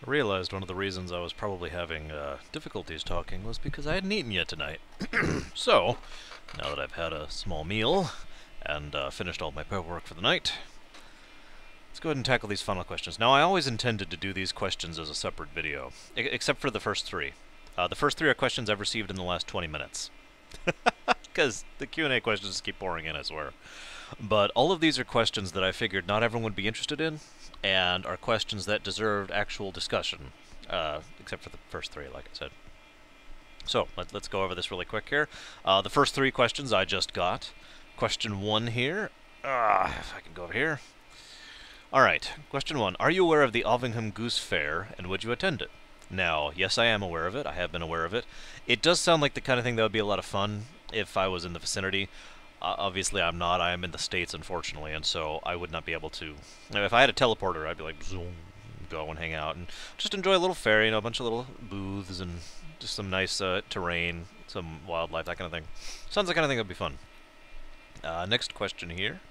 I realized one of the reasons I was probably having difficulties talking was because I hadn't eaten yet tonight. So, now that I've had a small meal and finished all my paperwork for the night, let's go ahead and tackle these final questions. Now, I always intended to do these questions as a separate video, except for the first three. The first three are questions I've received in the last 20 minutes. Because the Q&A questions just keep pouring in, I swear. But all of these are questions that I figured not everyone would be interested in, and are questions that deserved actual discussion, except for the first three, like I said. So, let's go over this really quick here. The first three questions I just got. Question 1 here. If I can go over here. Alright, question 1. Are you aware of the Alvingham Goose Fair, and would you attend it? Now, yes, I am aware of it. I have been aware of it. It does sound like the kind of thing that would be a lot of fun if I was in the vicinity. Obviously, I'm not. I am in the States, unfortunately, and so I would not be able to... If I had a teleporter, I'd be like, zoom, go and hang out, and just enjoy a little fair, you know, a bunch of little booths, and just some nice terrain, some wildlife, that kind of thing. Sounds like the kind of thing that would be fun. Next question here.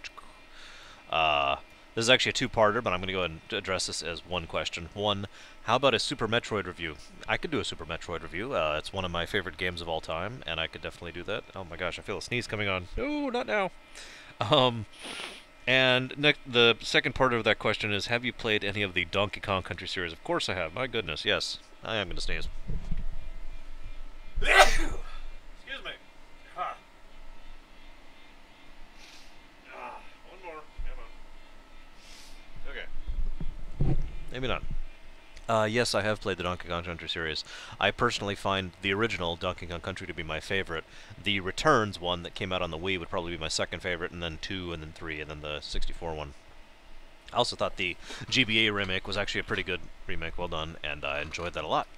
This is actually a two-parter, but I'm going to go ahead and address this as one question. 1. How about a Super Metroid review? I could do a Super Metroid review. It's one of my favorite games of all time, and I could definitely do that. Oh my gosh, I feel a sneeze coming on. No, not now. And the second part of that question is, have you played any of the Donkey Kong Country series? Of course I have. My goodness, yes. I am going to sneeze. Excuse me. One more. Come on. Okay. Maybe not. Yes, I have played the Donkey Kong Country series. I personally find the original Donkey Kong Country to be my favorite. The Returns one that came out on the Wii would probably be my second favorite, and then 2, and then 3, and then the 64 one. I also thought the GBA remake was actually a pretty good remake, well done, and I enjoyed that a lot.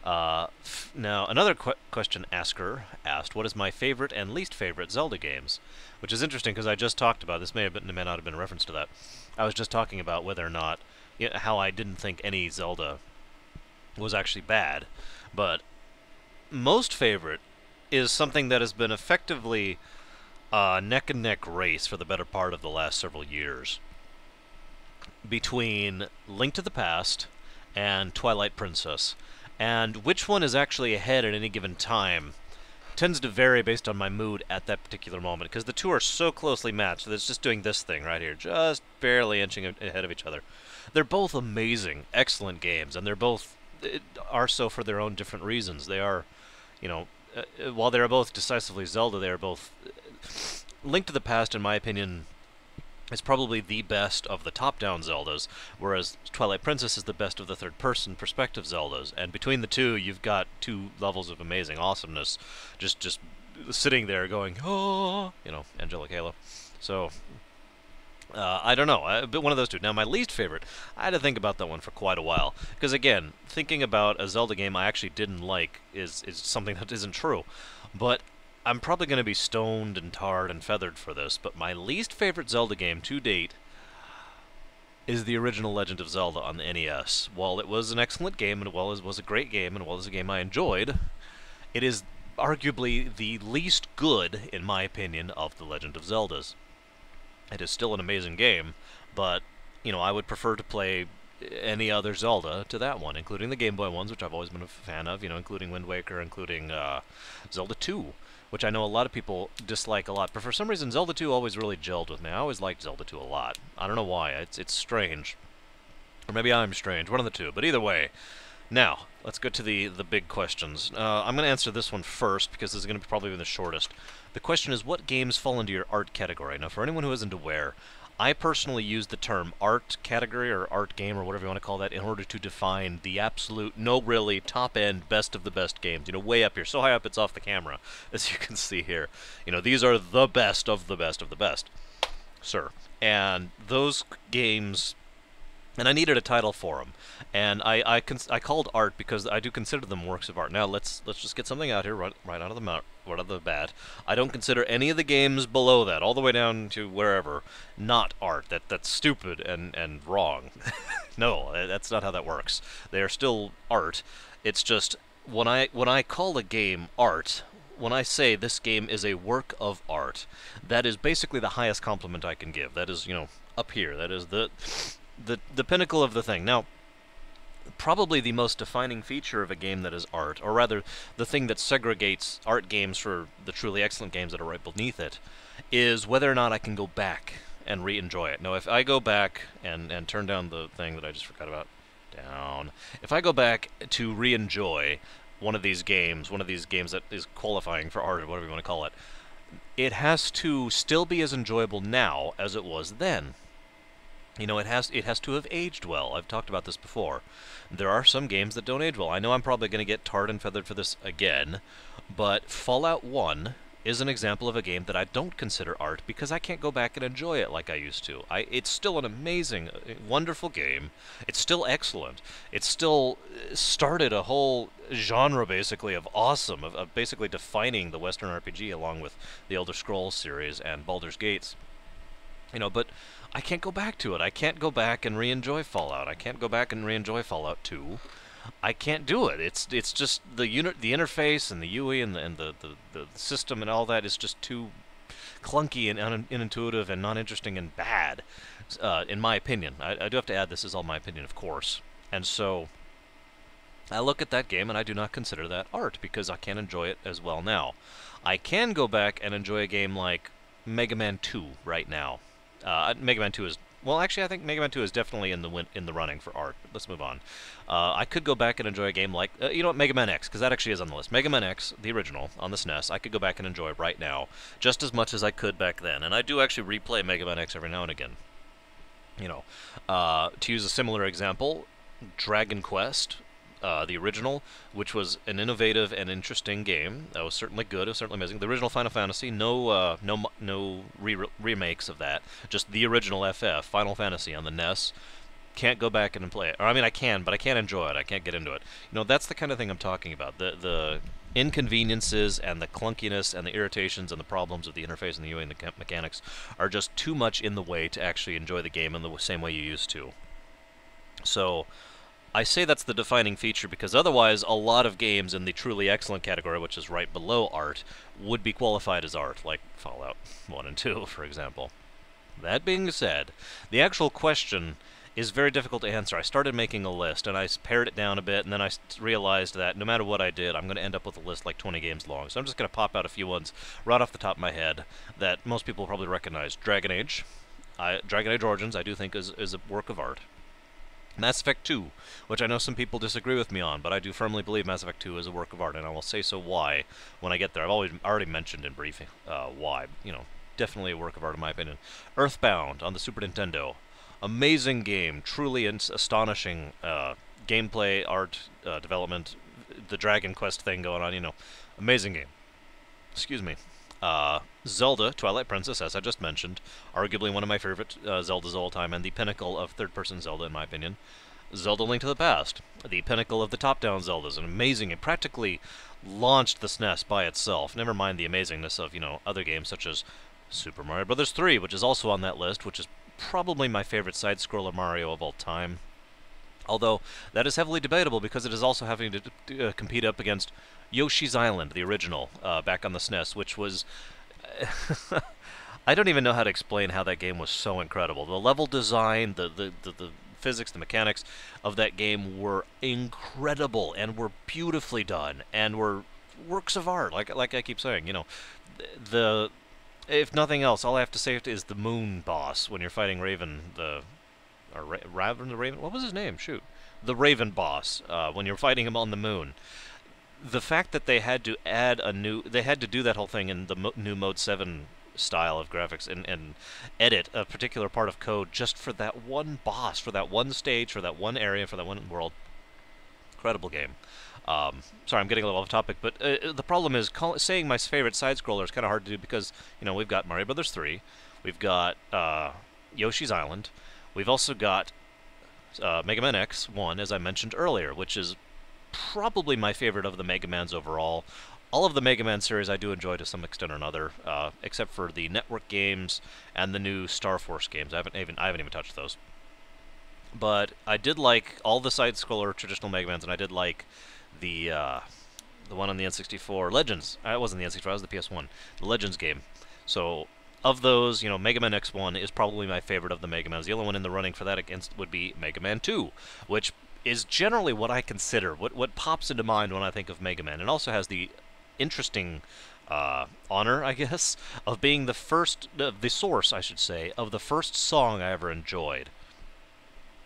Now, another question asker asked, what is my favorite and least favorite Zelda games? Which is interesting, because I just talked about, this may not have been a reference to that. I was just talking about whether or not, how I didn't think any Zelda was actually bad, but most favorite is something that has been effectively a neck-and-neck race for the better part of the last several years between Link to the Past and Twilight Princess. And which one is actually ahead at any given time tends to vary based on my mood at that particular moment, because the two are so closely matched that it's just doing this thing right here, just barely inching ahead of each other. They're both amazing, excellent games, and they're both are so for their own different reasons. They are, while they are both decisively Zelda, they are both... Link to the Past, in my opinion, is probably the best of the top-down Zeldas, whereas Twilight Princess is the best of the third-person perspective Zeldas. And between the two, you've got two levels of amazing awesomeness, just sitting there going, oh, angelic halo. So, I don't know, but one of those two. Now, my least favorite, I had to think about that one for quite a while, because again, thinking about a Zelda game I actually didn't like is something that isn't true. But I'm probably going to be stoned and tarred and feathered for this, but my least favorite Zelda game to date is the original Legend of Zelda on the NES. While it was an excellent game, and was a great game, and was a game I enjoyed, it is arguably the least good, in my opinion, of the Legend of Zeldas. It is still an amazing game, but, I would prefer to play any other Zelda to that one, including the Game Boy ones, which I've always been a fan of, including Wind Waker, including Zelda 2, which I know a lot of people dislike a lot, but for some reason Zelda 2 always really gelled with me. I always liked Zelda 2 a lot. I don't know why, it's strange. Or maybe I'm strange, one of the two, but either way. Now, let's go to the big questions. I'm going to answer this one first, because this is going to probably be the shortest. The question is, what games fall into your art category? Now, for anyone who isn't aware, I personally use the term art category, or art game, or whatever you want to call that, in order to define the absolute, no really, top-end, best of the best games. Way up here, so high up it's off the camera, as you can see here. These are the best of the best of the best, sir. And those games... And I needed a title for them, and I called art because I do consider them works of art. Now let's just get something out here right out of the bat. I don't consider any of the games below that, all the way down to wherever, not art. That's stupid and wrong. No, that's not how that works. They are still art. It's just when I call a game art, when I say this game is a work of art, that is basically the highest compliment I can give. That is, up here. That is the pinnacle of the thing. Now, probably the most defining feature of a game that is art, or rather, the thing that segregates art games for the truly excellent games that are right beneath it, is whether or not I can go back and re-enjoy it. Now, if I go back and turn down the thing that I just forgot about, down. If I go back to re-enjoy one of these games that is qualifying for art, or whatever you want to call it, it has to still be as enjoyable now as it was then. You know, it has to have aged well. I've talked about this before. There are some games that don't age well. I know I'm probably going to get tarred and feathered for this again, but Fallout 1 is an example of a game that I don't consider art because I can't go back and enjoy it like I used to. It's still an amazing, wonderful game. It's still excellent. It still started a whole genre, basically, of awesome, of basically defining the Western RPG along with the Elder Scrolls series and Baldur's Gates. You know, but I can't go back to it. I can't go back and re-enjoy Fallout. I can't go back and re-enjoy Fallout 2. I can't do it. It's just the the interface and the UI and the system and all that is just too clunky and unintuitive and not interesting and bad, in my opinion. I do have to add this is all my opinion, of course. And so I look at that game and I do not consider that art because I can't enjoy it as well now. I can go back and enjoy a game like Mega Man 2 right now. Mega Man 2 is... Well, actually, I think Mega Man 2 is definitely in the running for art. But let's move on. I could go back and enjoy a game like... you know what? Mega Man X, because that actually is on the list. Mega Man X, the original, on the SNES, I could go back and enjoy right now, just as much as I could back then. And I do actually replay Mega Man X every now and again. You know, to use a similar example, Dragon Quest... the original, which was an innovative and interesting game. That was certainly good. It was certainly amazing. The original Final Fantasy, no remakes of that. Just the original FF, Final Fantasy on the NES. Can't go back and play it. Or, I mean, I can, but I can't enjoy it. I can't get into it. You know, that's the kind of thing I'm talking about. The inconveniences and the clunkiness and the irritations and the problems of the interface and the UI and the mechanics are just too much in the way to actually enjoy the game in the same way you used to. So... I say that's the defining feature because otherwise a lot of games in the truly excellent category, which is right below art, would be qualified as art, like Fallout 1 and 2, for example. That being said, the actual question is very difficult to answer. I started making a list, and I pared it down a bit, and then I realized that no matter what I did, I'm going to end up with a list like 20 games long. So I'm just going to pop out a few ones right off the top of my head that most people probably recognize. Dragon Age. Dragon Age Origins, I do think, is a work of art. Mass Effect 2, which I know some people disagree with me on, but I do firmly believe Mass Effect 2 is a work of art, and I will say so why when I get there. I've already mentioned in briefing why. You know, definitely a work of art in my opinion. Earthbound on the Super Nintendo. Amazing game, truly astonishing gameplay, art, development, the Dragon Quest thing going on, you know. Amazing game. Excuse me. Zelda, Twilight Princess, as I just mentioned, arguably one of my favorite Zeldas of all time, and the pinnacle of third-person Zelda, in my opinion. Zelda Link to the Past, the pinnacle of the top-down Zeldas, an amazing, it practically launched the SNES by itself, never mind the amazingness of, you know, other games such as Super Mario Bros. 3, which is also on that list, which is probably my favorite side-scroller Mario of all time. Although, that is heavily debatable because it is also having to compete up against Yoshi's Island, the original, back on the SNES, which was... I don't even know how to explain how that game was so incredible. The level design, the physics, the mechanics of that game were incredible and were beautifully done and were works of art, like I keep saying, you know. If nothing else, all I have to say is the moon boss when you're fighting Raven, Raven the Raven? What was his name? Shoot. The Raven boss, when you're fighting him on the moon. The fact that they had to add they had to do that whole thing in the new Mode 7 style of graphics and edit a particular part of code just for that one boss, for that one stage, for that one area, for that one world. Incredible game. Sorry, I'm getting a little off topic, but the problem is saying my favorite side-scroller is kind of hard to do because, you know, we've got Mario Bros. 3, we've got Yoshi's Island, we've also got Mega Man X1, as I mentioned earlier, which is probably my favorite of the Mega Mans overall. All of the Mega Man series I do enjoy to some extent or another, except for the network games and the new Star Force games. I haven't even touched those. But I did like all the side-scroller traditional Mega Mans, and I did like the one on the N64, Legends. It wasn't the N64, it was the PS1, the Legends game. So of those, you know, Mega Man X1 is probably my favorite of the Mega Mans. The only one in the running for that against would be Mega Man 2, which is generally what I consider, what pops into mind when I think of Mega Man, and also has the interesting honor, I guess, of being the source, I should say, of the first song I ever enjoyed.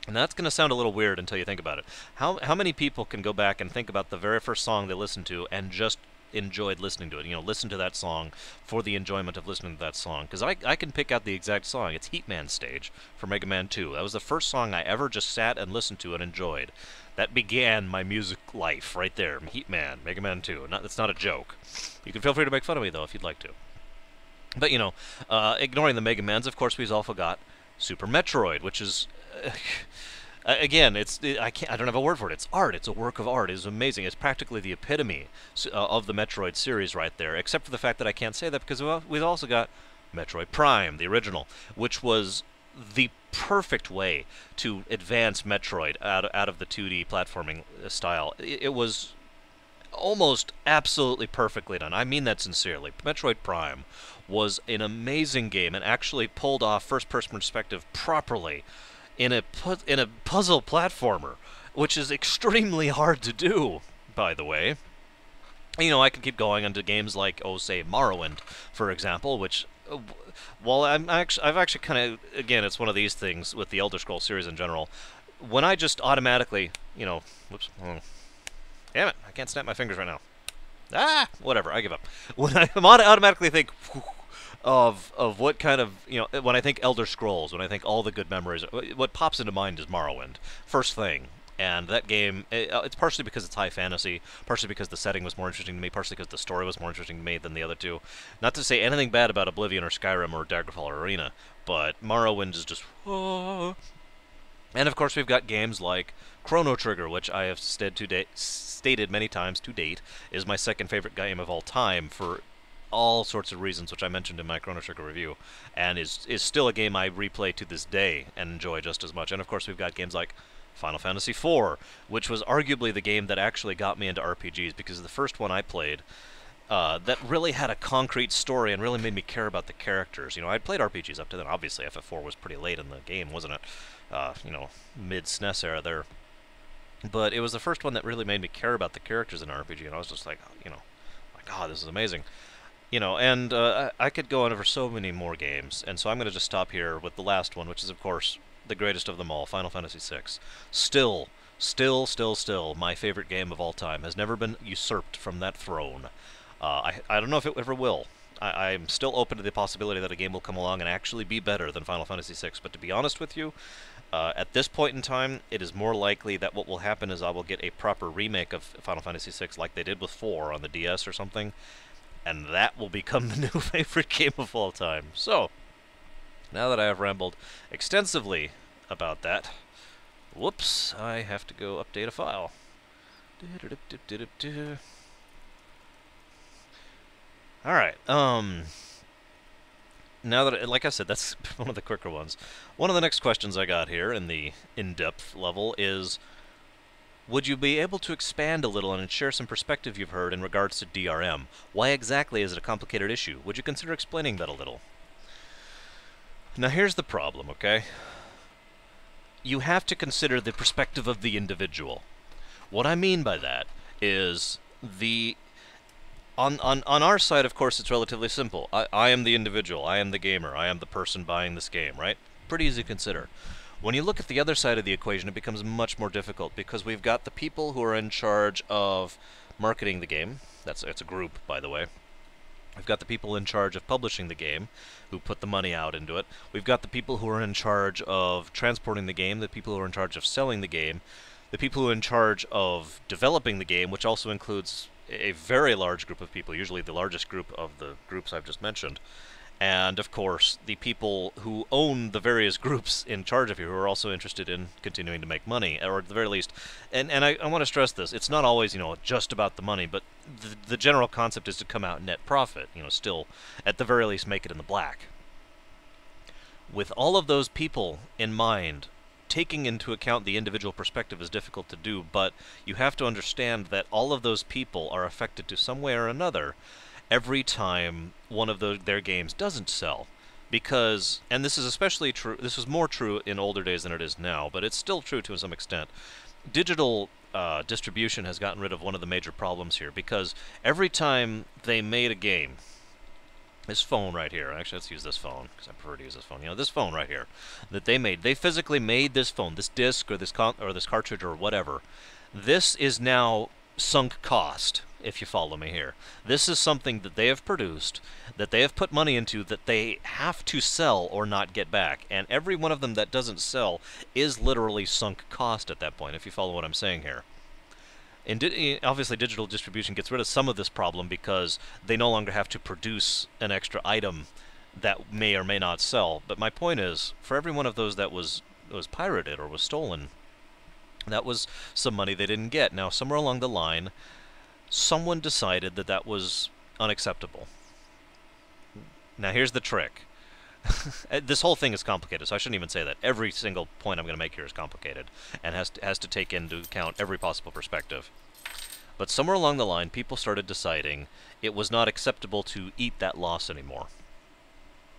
And that's going to sound a little weird until you think about it. How many people can go back and think about the very first song they listened to and just enjoyed listening to it? You know, listen to that song for the enjoyment of listening to that song. Because I can pick out the exact song. It's Heat Man Stage for Mega Man 2. That was the first song I ever just sat and listened to and enjoyed. That began my music life right there. Heat Man, Mega Man 2. That's not a joke. You can feel free to make fun of me, though, if you'd like to. But, you know, ignoring the Mega Mans, of course, we've also got Super Metroid, which is... again, I don't have a word for it. It's art. It's a work of art. It's amazing. It's practically the epitome of the Metroid series right there, except for the fact that I can't say that because we've also got Metroid Prime, the original, which was the perfect way to advance Metroid out of the 2D platforming style. It was almost absolutely perfectly done. I mean that sincerely. Metroid Prime was an amazing game and actually pulled off first-person perspective properly in a puzzle platformer, which is extremely hard to do, by the way. You know, I can keep going into games like, oh, say, Morrowind, for example, which, well, I've actually kind of, again, it's one of these things with the Elder Scrolls series in general. When I just automatically, you know, whoops, damn it, I can't snap my fingers right now. Whatever, I give up. When I automatically think of what kind of, you know, when I think Elder Scrolls, when I think all the good memories, what pops into mind is Morrowind, first thing. And that game, it's partially because it's high fantasy, partially because the setting was more interesting to me, partially because the story was more interesting to me than the other two. Not to say anything bad about Oblivion or Skyrim or Daggerfall or Arena, but Morrowind is just... And of course we've got games like Chrono Trigger, which I have stated many times to date is my second favorite game of all time for all sorts of reasons, which I mentioned in my Chrono Trigger review, and is still a game I replay to this day and enjoy just as much. And of course we've got games like Final Fantasy IV, which was arguably the game that actually got me into RPGs, because the first one I played that really had a concrete story and really made me care about the characters. You know, I'd played RPGs up to then. Obviously, FF4 was pretty late in the game, wasn't it? You know, mid-SNES era there. But it was the first one that really made me care about the characters in RPG, and I was just like, you know, my God, this is amazing. You know, and I could go on over so many more games, and so I'm going to just stop here with the last one, which is, of course, the greatest of them all, Final Fantasy VI. Still, my favorite game of all time. Has never been usurped from that throne. I don't know if it ever will. I'm still open to the possibility that a game will come along and actually be better than Final Fantasy VI, but to be honest with you, at this point in time, it is more likely that what will happen is I will get a proper remake of Final Fantasy VI like they did with 4 on the DS or something, and that will become the new favorite game of all time. So, now that I have rambled extensively about that, whoops, I have to go update a file. Alright, now that, like I said, that's one of the quicker ones. One of the next questions I got here in the in-depth level is, would you be able to expand a little and share some perspective you've heard in regards to DRM? Why exactly is it a complicated issue? Would you consider explaining that a little? Now here's the problem, okay? You have to consider the perspective of the individual. What I mean by that is on our side, of course, it's relatively simple. I am the individual, I am the gamer, I am the person buying this game, right? Pretty easy to consider. When you look at the other side of the equation, it becomes much more difficult, because we've got the people who are in charge of marketing the game. It's a group, by the way. We've got the people in charge of publishing the game, who put the money out into it. We've got the people who are in charge of transporting the game, the people who are in charge of selling the game, the people who are in charge of developing the game, which also includes a very large group of people, usually the largest group of the groups I've just mentioned. And, of course, the people who own the various groups in charge of you, who are also interested in continuing to make money, or at the very least, and I want to stress this, it's not always, you know, just about the money, but the general concept is to come out net profit, you know, still, at the very least, make it in the black. With all of those people in mind, taking into account the individual perspective is difficult to do, but you have to understand that all of those people are affected to some way or another every time one of their games doesn't sell, because, and this is especially true, this was more true in older days than it is now, but it's still true to some extent. Digital distribution has gotten rid of one of the major problems here, because every time they made a game, this phone right here, actually let's use this phone, because I prefer to use this phone, this phone right here, that they made, they physically made this phone, this disc, or this cartridge, or whatever. This is now sunk cost, if you follow me here. This is something that they have produced, that they have put money into, that they have to sell or not get back. And every one of them that doesn't sell is literally sunk cost at that point, if you follow what I'm saying here. And obviously digital distribution gets rid of some of this problem because they no longer have to produce an extra item that may or may not sell. But my point is, for every one of those that was pirated or was stolen, that was some money they didn't get. Now, somewhere along the line, someone decided that that was unacceptable. Now, here's the trick. This whole thing is complicated, so I shouldn't even say that. Every single point I'm going to make here is complicated and has to take into account every possible perspective. But somewhere along the line, people started deciding it was not acceptable to eat that loss anymore.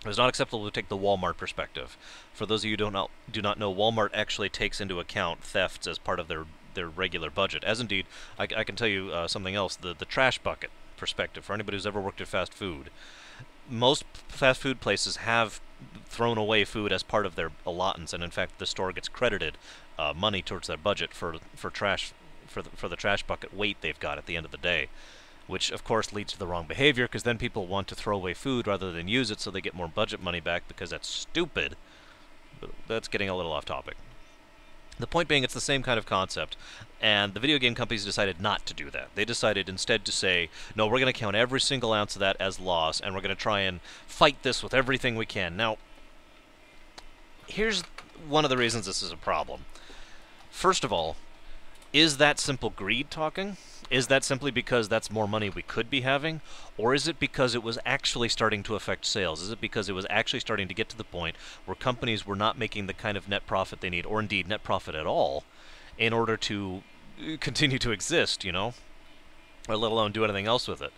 It was not acceptable to take the Walmart perspective. For those of you who do not know, Walmart actually takes into account thefts as part of their regular budget. As indeed, I can tell you something else, the trash bucket perspective, for anybody who's ever worked at fast food. Most fast food places have thrown away food as part of their allotments, and in fact the store gets credited money towards their budget for the trash bucket weight they've got at the end of the day, which of course leads to the wrong behavior, because then people want to throw away food rather than use it, so they get more budget money back, because that's stupid. But that's getting a little off topic. The point being, it's the same kind of concept, and the video game companies decided not to do that. They decided instead to say, no, we're going to count every single ounce of that as loss, and we're going to try and fight this with everything we can. Now, here's one of the reasons this is a problem. First of all, is that simple greed talking? Is that simply because that's more money we could be having? Or is it because it was actually starting to affect sales? Is it because it was actually starting to get to the point where companies were not making the kind of net profit they need, or indeed net profit at all, in order to continue to exist, or let alone do anything else with it?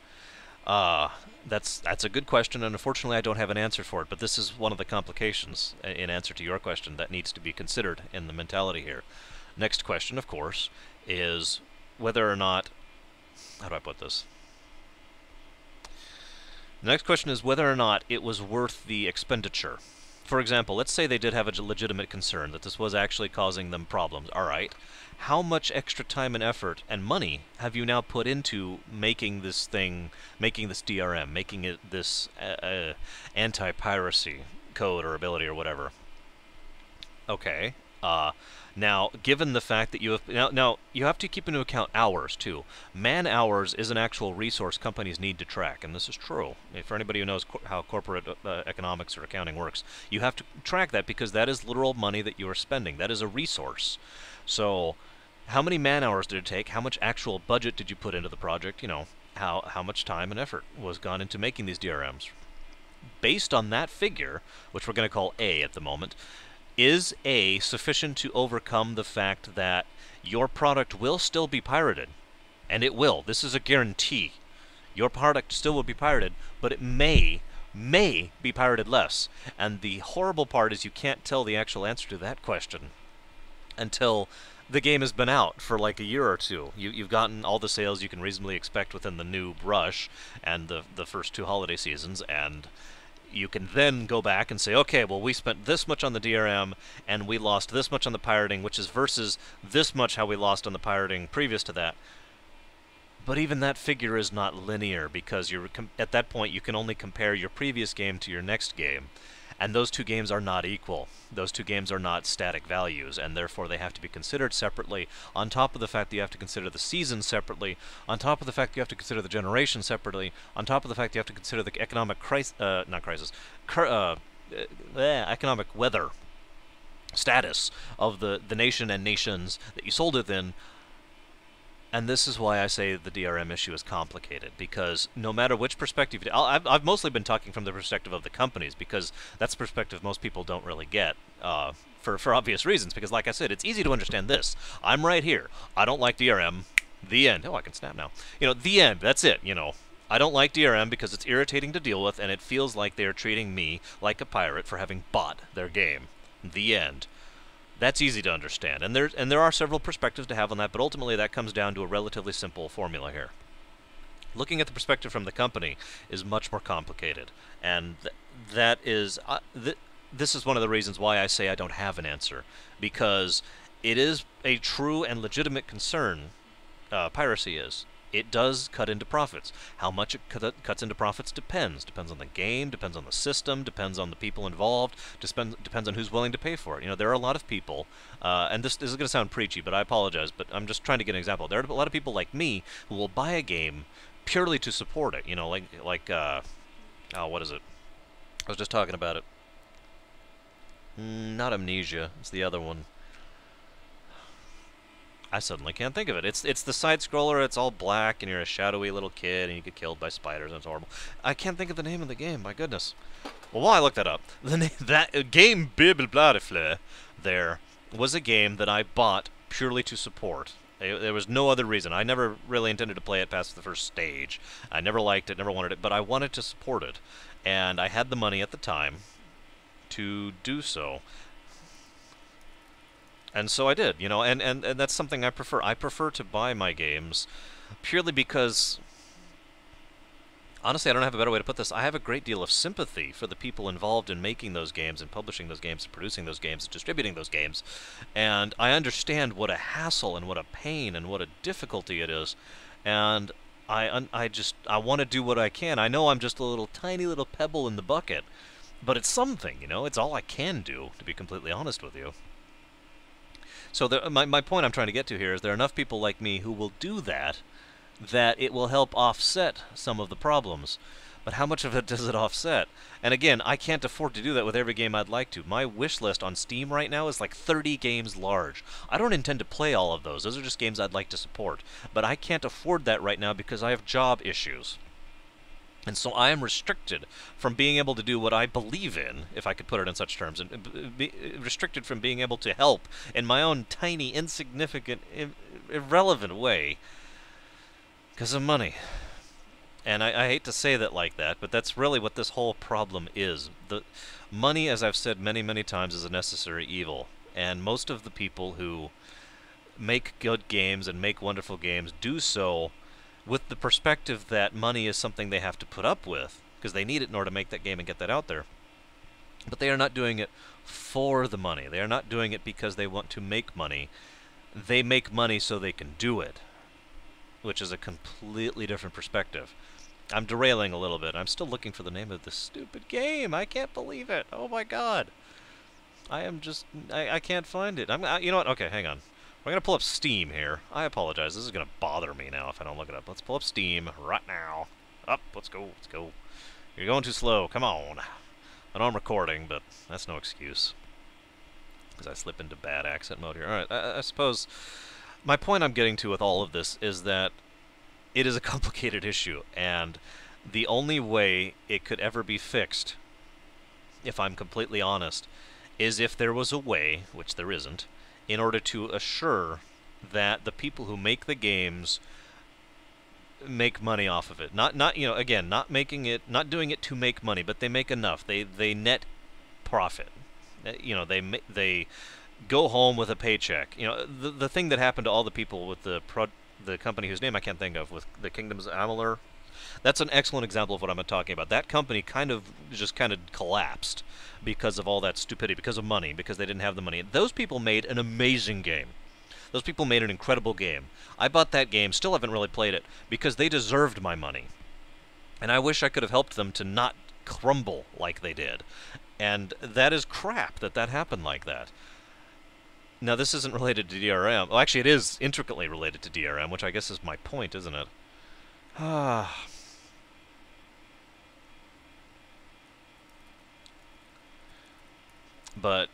That's a good question, and unfortunately I don't have an answer for it, but this is one of the complications in answer to your question that needs to be considered in the mentality here. Next question, of course, is whether or not... How do I put this? The next question is whether or not it was worth the expenditure. For example, let's say they did have a legitimate concern that this was actually causing them problems. Alright, how much extra time and effort and money have you now put into making this thing, making this DRM, making it this anti-piracy code or ability or whatever? Okay, now, given the fact that you have... Now, you have to keep into account hours, too. Man-hours is an actual resource companies need to track, and this is true. For anybody who knows how corporate economics or accounting works, you have to track that, because that is literal money that you are spending. That is a resource. So, how many man-hours did it take? How much actual budget did you put into the project? How much time and effort was gone into making these DRMs? Based on that figure, which we're going to call A at the moment, is A sufficient to overcome the fact that your product will still be pirated? And it will. This is a guarantee. Your product still will be pirated, but it may be pirated less. And the horrible part is you can't tell the actual answer to that question until the game has been out for like a year or two. You've gotten all the sales you can reasonably expect within the new rush and the first two holiday seasons, and you can then go back and say, okay, well, we spent this much on the DRM, and we lost this much on the pirating, which is versus this much how we lost on the pirating previous to that. But even that figure is not linear, because at that point you can only compare your previous game to your next game, and those two games are not equal. Those two games are not static values, and therefore they have to be considered separately, on top of the fact that you have to consider the season separately, on top of the fact that you have to consider the generation separately, on top of the fact that you have to consider the economic economic weather status of the nation and nations that you sold it in. And this is why I say the DRM issue is complicated, because no matter which perspective... I've mostly been talking from the perspective of the companies, because that's a perspective most people don't really get, for obvious reasons, because like I said, it's easy to understand this. I'm right here. I don't like DRM. The end. Oh, I can snap now. The end. That's it, I don't like DRM because it's irritating to deal with, and it feels like they are treating me like a pirate for having bought their game. The end. That's easy to understand, and there are several perspectives to have on that, but ultimately that comes down to a relatively simple formula here. Looking at the perspective from the company is much more complicated, and that is this is one of the reasons why I say I don't have an answer, because it is a true and legitimate concern. Piracy is. It does cut into profits. How much it cuts into profits depends. Depends on the game, depends on the system, depends on the people involved, depends on who's willing to pay for it. You know, there are a lot of people, and this is going to sound preachy, but I apologize, but I'm just trying to get an example. There are a lot of people like me who will buy a game purely to support it. You know, oh, what is it? I was just talking about it. Not Amnesia. It's the other one. I suddenly can't think of it. It's the side scroller. It's all black, and you're a shadowy little kid, and you get killed by spiders, and it's horrible. I can't think of the name of the game. My goodness. Well, while I look that up, that game Bibelbladefle there was a game that I bought purely to support. There was no other reason. I never really intended to play it past the first stage. I never liked it, never wanted it, but I wanted to support it, and I had the money at the time to do so. And so I did, you know, and that's something I prefer. I prefer to buy my games purely because, honestly, I don't have a better way to put this. I have a great deal of sympathy for the people involved in making those games and publishing those games and producing those games and distributing those games. And I understand what a hassle and what a pain and what a difficulty it is. And I want to do what I can. I know I'm just a little tiny little pebble in the bucket, but it's something, you know. It's all I can do, to be completely honest with you. So my point I'm trying to get to here is there are enough people like me who will do that it will help offset some of the problems. But how much of it does it offset? And again, I can't afford to do that with every game I'd like to. My wish list on Steam right now is like 30 games large. I don't intend to play all of those. Those are just games I'd like to support. But I can't afford that right now because I have job issues. And so I am restricted from being able to do what I believe in, if I could put it in such terms, and restricted from being able to help in my own tiny, insignificant, irrelevant way because of money. And I hate to say that like that, but that's really what this whole problem is. The money, as I've said many, many times, is a necessary evil. And most of the people who make good games and make wonderful games do so with the perspective that money is something they have to put up with, because they need it in order to make that game and get that out there. But they are not doing it for the money. They are not doing it because they want to make money. They make money so they can do it, which is a completely different perspective. I'm derailing a little bit. I'm still looking for the name of this stupid game. I can't believe it. Oh my god. I can't find it. You know what? Okay, hang on. We're going to pull up Steam here. I apologize. This is going to bother me now if I don't look it up. Let's pull up Steam right now. Up. Let's go. Let's go. You're going too slow. Come on. I know I'm recording, but that's no excuse. Because I slip into bad accent mode here. Alright, I suppose my point I'm getting to with all of this is that it is a complicated issue, and the only way it could ever be fixed, if I'm completely honest, is if there was a way, which there isn't, in order to assure that the people who make the games make money off of it. Not you know, again, not doing it to make money, but they make enough. They net profit. You know, they go home with a paycheck. You know, the thing that happened to all the people with the company whose name I can't think of, with the Kingdoms of Amalur, that's an excellent example of what I'm talking about. That company kind of collapsed because of all that stupidity, because of money, because they didn't have the money. Those people made an amazing game. Those people made an incredible game. I bought that game, still haven't really played it, because they deserved my money. And I wish I could have helped them to not crumble like they did. And that is crap that happened like that. Now, this isn't related to DRM. Well, actually, it is intricately related to DRM, which I guess is my point, isn't it? Ah. But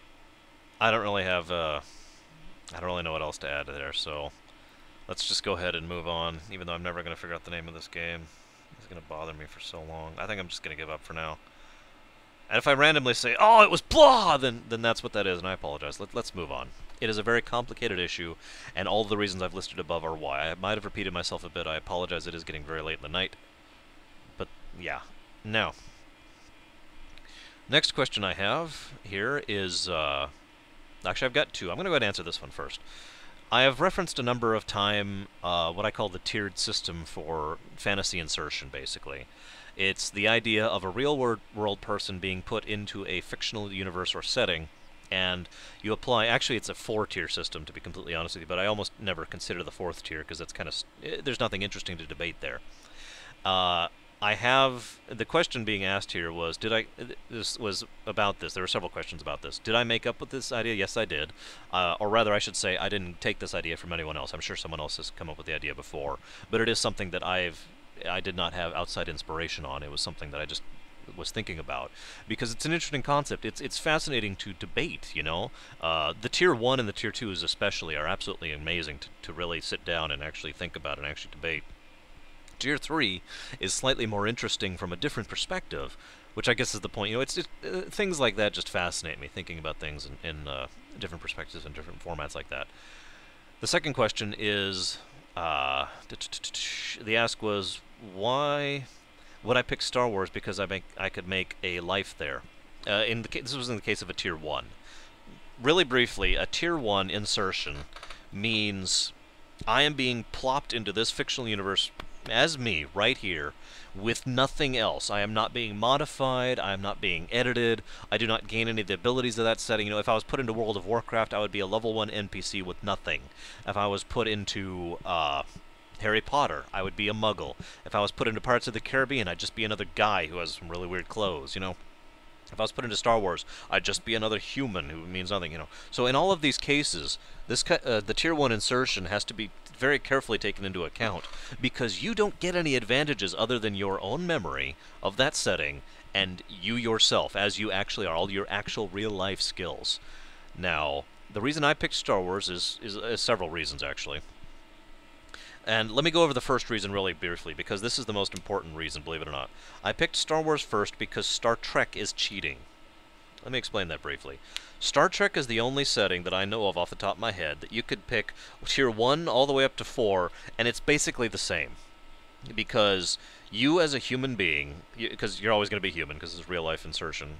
I don't really have, I don't really know what else to add there, so let's just go ahead and move on, even though I'm never going to figure out the name of this game. It's going to bother me for so long. I think I'm just going to give up for now. And if I randomly say, oh, it was blah, then that's what that is, and I apologize. Let's move on. It is a very complicated issue, and all of the reasons I've listed above are why. I might have repeated myself a bit. I apologize. It is getting very late in the night. Yeah. Now, next question I have here is, actually I've got two. I'm going to go ahead and answer this one first. I have referenced a number of time what I call the tiered system for fantasy insertion, basically. It's the idea of a real-world person being put into a fictional universe or setting, and you apply... Actually, it's a four-tier system, to be completely honest with you, but I almost never consider the fourth tier, because that's kind of... there's nothing interesting to debate there. I have... The question being asked here was, did I... This was about this. There were several questions about this. Did I make up with this idea? Yes, I did. Or rather, I should say, I didn't take this idea from anyone else. I'm sure someone else has come up with the idea before. But it is something that I did not have outside inspiration on. It was something that I just was thinking about, because it's an interesting concept. It's fascinating to debate, you know. The Tier 1 and the Tier 2s especially are absolutely amazing to really sit down and actually think about and actually debate. Tier 3 is slightly more interesting from a different perspective, which I guess is the point. You know, it's just, things like that just fascinate me, thinking about things in different perspectives and different formats like that. The second question is, the ask was, why would I pick Star Wars? Because I could make a life there. This was in the case of a Tier 1. Really briefly, a Tier 1 insertion means I am being plopped into this fictional universe as me, right here, with nothing else. I am not being modified, I am not being edited, I do not gain any of the abilities of that setting. You know, if I was put into World of Warcraft, I would be a level 1 NPC with nothing. If I was put into Harry Potter, I would be a muggle. If I was put into Pirates of the Caribbean, I'd just be another guy who has some really weird clothes, you know. If I was put into Star Wars, I'd just be another human who means nothing, you know. So in all of these cases, the Tier 1 insertion has to be very carefully taken into account, because you don't get any advantages other than your own memory of that setting and you yourself, as you actually are, all your actual real-life skills. Now, the reason I picked Star Wars is several reasons, actually. And let me go over the first reason really briefly, because this is the most important reason, believe it or not. I picked Star Wars first because Star Trek is cheating. Let me explain that briefly. Star Trek is the only setting that I know of off the top of my head that you could pick Tier 1 all the way up to 4, and it's basically the same. Because you as a human being, because you're always going to be human, because it's real-life insertion,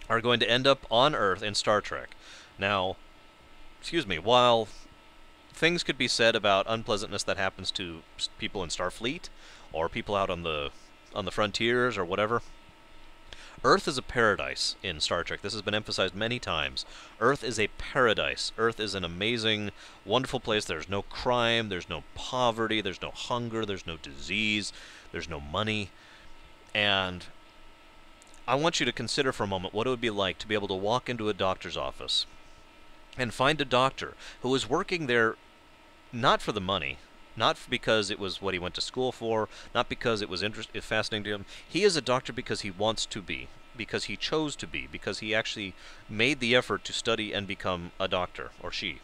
are going to end up on Earth in Star Trek. Now, excuse me, while things could be said about unpleasantness that happens to people in Starfleet, or people out on the frontiers, or whatever, Earth is a paradise in Star Trek. This has been emphasized many times. Earth is a paradise. Earth is an amazing, wonderful place. There's no crime, there's no poverty, there's no hunger, there's no disease, there's no money. And I want you to consider for a moment what it would be like to be able to walk into a doctor's office and find a doctor who is working there not for the money, not because it was what he went to school for, not because it was fascinating to him. He is a doctor because he wants to be, because he chose to be, because he actually made the effort to study and become a doctor, or she.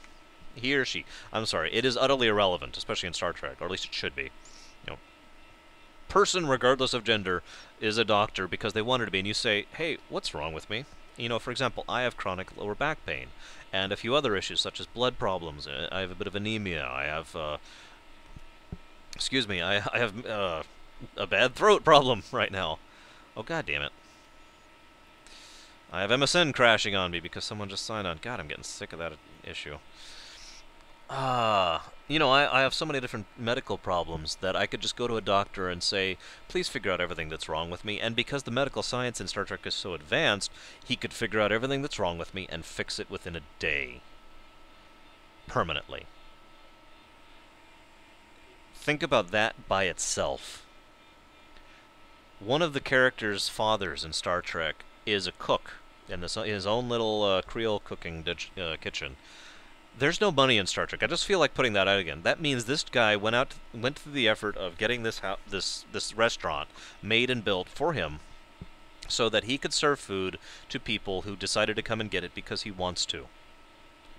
He or she. I'm sorry, it is utterly irrelevant, especially in Star Trek, or at least it should be. You know, person, regardless of gender, is a doctor because they wanted to be, and you say, hey, what's wrong with me? You know, for example, I have chronic lower back pain, and a few other issues, such as blood problems. I have a bit of anemia. I have... excuse me, I have a bad throat problem right now. Oh, god damn it. I have MSN crashing on me because someone just signed on. God, I'm getting sick of that issue. You know, I have so many different medical problems that I could just go to a doctor and say, please figure out everything that's wrong with me. And because the medical science in Star Trek is so advanced, he could figure out everything that's wrong with me and fix it within a day. Permanently. Think about that by itself. One of the characters' fathers in Star Trek is a cook in his own little Creole cooking kitchen. There's no money in Star Trek. I just feel like putting that out again. That means this guy went through the effort of getting this restaurant made and built for him, so that he could serve food to people who decided to come and get it because he wants to.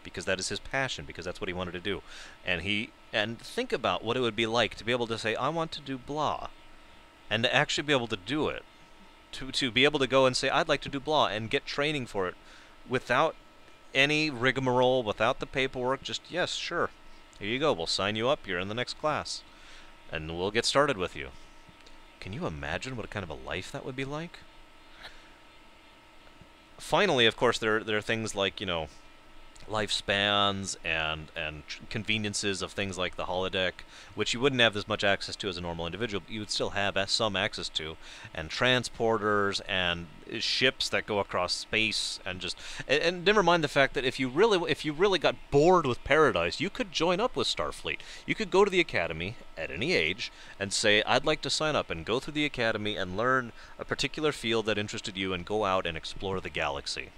Because that is his passion, because that's what he wanted to do. And think about what it would be like to be able to say, I want to do blah, and to actually be able to do it. To be able to go and say, I'd like to do blah, and get training for it without any rigmarole, without the paperwork, just, yes, sure, here you go, we'll sign you up, you're in the next class, and we'll get started with you. Can you imagine what kind of a life that would be like? Finally, of course, there are things like, you know, lifespans and conveniences of things like the holodeck, which you wouldn't have as much access to as a normal individual, but you would still have some access to, and transporters and ships that go across space, and just and never mind the fact that if you really got bored with paradise, you could join up with Starfleet. You could go to the academy at any age and say, I'd like to sign up and go through the academy and learn a particular field that interested you and go out and explore the galaxy.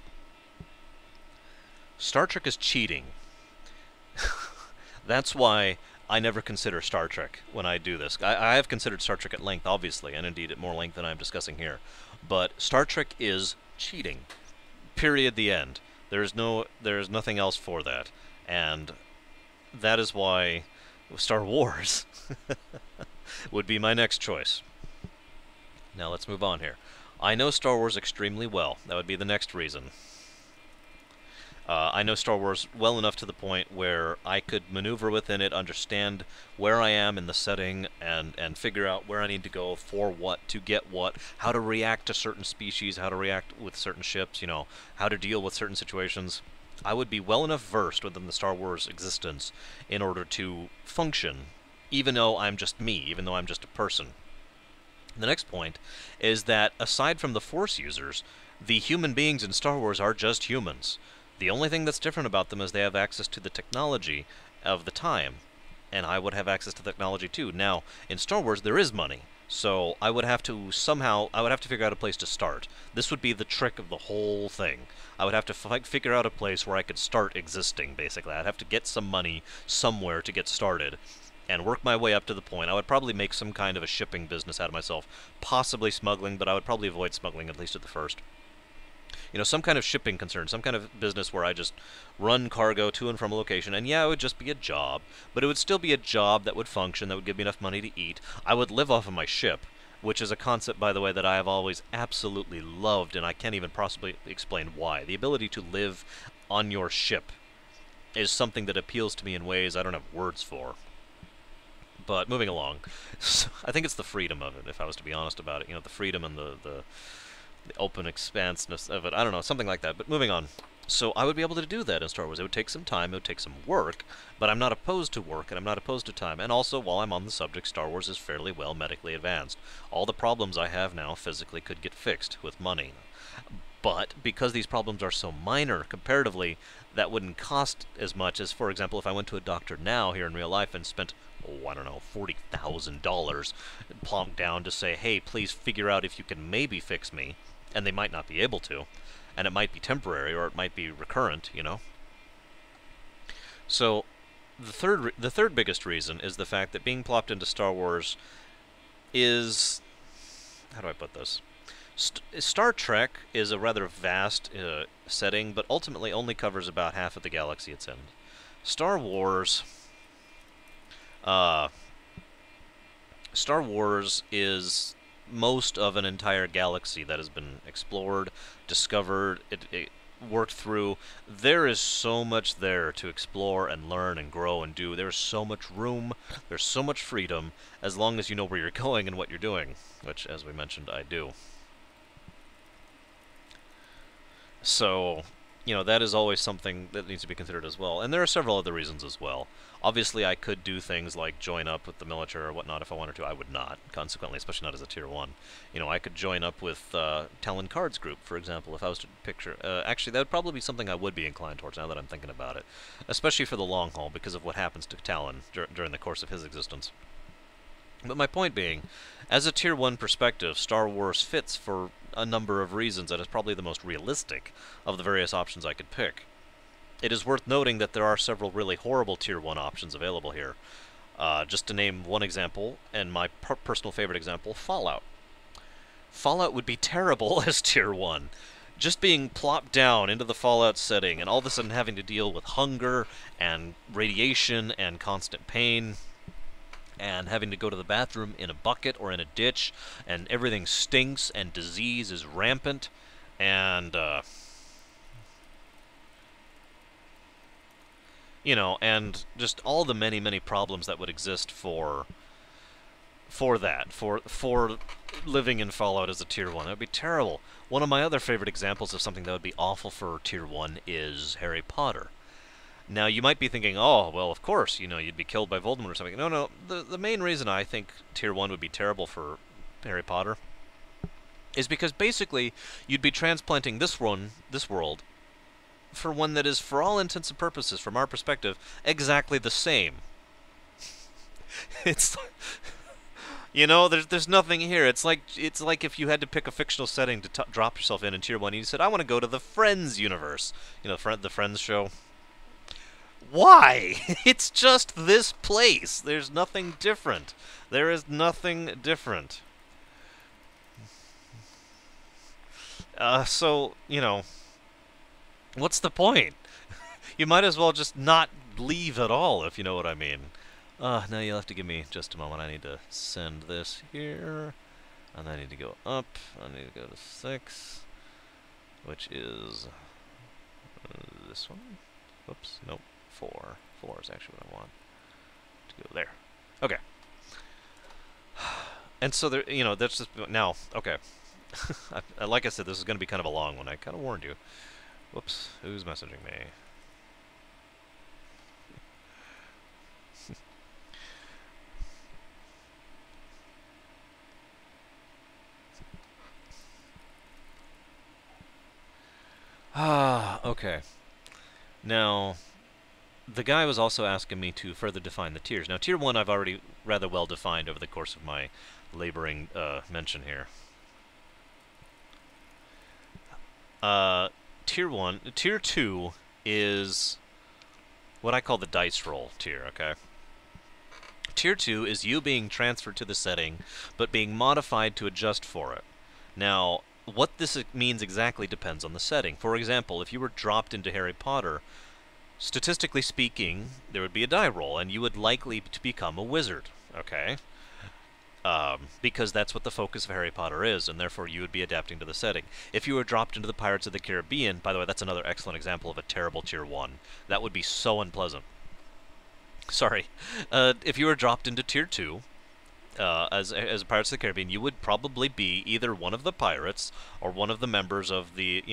Star Trek is cheating. That's why I never consider Star Trek when I do this. I have considered Star Trek at length, obviously, and indeed at more length than I'm discussing here. But Star Trek is cheating. Period. The end. There's nothing else for that. And that is why Star Wars would be my next choice. Now let's move on here. I know Star Wars extremely well. That would be the next reason. I know Star Wars well enough to the point where I could maneuver within it, understand where I am in the setting, and figure out where I need to go for what, to get what, how to react to certain species, how to react with certain ships, you know, how to deal with certain situations. I would be well enough versed within the Star Wars existence in order to function, even though I'm just me, even though I'm just a person. The next point is that, aside from the Force users, the human beings in Star Wars are just humans. The only thing that's different about them is they have access to the technology of the time, and I would have access to technology too. Now, in Star Wars, there is money, so I would have to figure out a place to start. This would be the trick of the whole thing. I would have to figure out a place where I could start existing, basically. I'd have to get some money somewhere to get started, and work my way up to the point. I would probably make some kind of a shipping business out of myself, possibly smuggling, but I would probably avoid smuggling, at least at the first. You know, some kind of shipping concern, some kind of business where I just run cargo to and from a location, and yeah, it would just be a job, but it would still be a job that would function, that would give me enough money to eat. I would live off of my ship, which is a concept, by the way, that I have always absolutely loved, and I can't even possibly explain why. The ability to live on your ship is something that appeals to me in ways I don't have words for. But moving along, I think it's the freedom of it, if I was to be honest about it. You know, the freedom and the open expanseness of it. I don't know, something like that. But moving on. So I would be able to do that in Star Wars. It would take some time, it would take some work, but I'm not opposed to work, and I'm not opposed to time. And also, while I'm on the subject, Star Wars is fairly well medically advanced. All the problems I have now physically could get fixed with money. But because these problems are so minor comparatively, that wouldn't cost as much as, for example, if I went to a doctor now here in real life and spent, I don't know, $40,000 plonked down to say, hey, please figure out if you can maybe fix me, and they might not be able to, and it might be temporary or it might be recurrent, you know. So the third biggest reason is the fact that being plopped into Star Wars is, how do I put this? Star Trek is a rather vast setting, but ultimately only covers about half of the galaxy it's in. Star Wars is most of an entire galaxy that has been explored, discovered, it worked through. There is so much there to explore and learn and grow and do. There's so much room, there's so much freedom, as long as you know where you're going and what you're doing, which, as we mentioned, I do. So, you know, that is always something that needs to be considered as well. And there are several other reasons as well. Obviously, I could do things like join up with the military or whatnot if I wanted to. I would not, consequently, especially not as a Tier 1. You know, I could join up with Talon Cards Group, for example, if I was to picture... actually, that would probably be something I would be inclined towards now that I'm thinking about it. Especially for the long haul, because of what happens to Talon during the course of his existence. But my point being, as a Tier 1 perspective, Star Wars fits for a number of reasons that is probably the most realistic of the various options I could pick. It is worth noting that there are several really horrible Tier 1 options available here. Just to name one example, and my personal favorite example, Fallout. Fallout would be terrible as Tier 1. Just being plopped down into the Fallout setting and all of a sudden having to deal with hunger and radiation and constant pain, and having to go to the bathroom in a bucket or in a ditch, and everything stinks, and disease is rampant, and, you know, and just all the many, many problems that would exist for for that, for living in Fallout as a Tier 1. That would be terrible. One of my other favorite examples of something that would be awful for Tier 1 is Harry Potter. Now, you might be thinking, oh, well, of course, you'd be killed by Voldemort or something. No, no, the main reason I think Tier 1 would be terrible for Harry Potter is because basically you'd be transplanting this world, for one that is, for all intents and purposes, from our perspective, exactly the same. It's... there's nothing here. It's like if you had to pick a fictional setting to drop yourself in Tier 1, and you said, I want to go to the Friends universe. The Friends show. Why? It's just this place. There's nothing different. There is nothing different. So, what's the point? You might as well just not leave at all, if you know what I mean. Now you'll have to give me just a moment. I need to send this here. And I need to go up. I need to go to 6. Which is... this one? Whoops. Nope. 4. 4 is actually what I want to go there. Okay. And so there, that's just now. Okay. Like I said, this is going to be kind of a long one. I kind of warned you. Whoops. Who's messaging me? Okay. Now, the guy was also asking me to further define the tiers. Now, Tier 1 I've already rather well defined over the course of my laboring mention here. Tier 2 is what I call the dice roll tier, okay? Tier 2 is you being transferred to the setting, but being modified to adjust for it. Now, what this means exactly depends on the setting. For example, if you were dropped into Harry Potter, statistically speaking, there would be a die roll, and you would likely to become a wizard, okay? Because that's what the focus of Harry Potter is, and therefore you would be adapting to the setting. If you were dropped into the Pirates of the Caribbean, by the way, that's another excellent example of a terrible Tier 1. That would be so unpleasant. Sorry. If you were dropped into Tier 2, as Pirates of the Caribbean, you would probably be either one of the pirates or one of the members of the,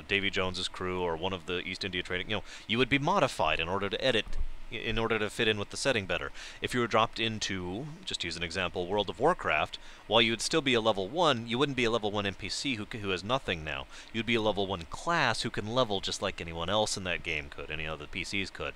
Davy Jones's crew or one of the East India Trading. You would be modified in order to fit in with the setting better. If you were dropped into, just to use an example, World of Warcraft, while you would still be a level 1, you wouldn't be a level 1 NPC who has nothing now. You'd be a level 1 class who can level just like anyone else in that game could, any other PCs could.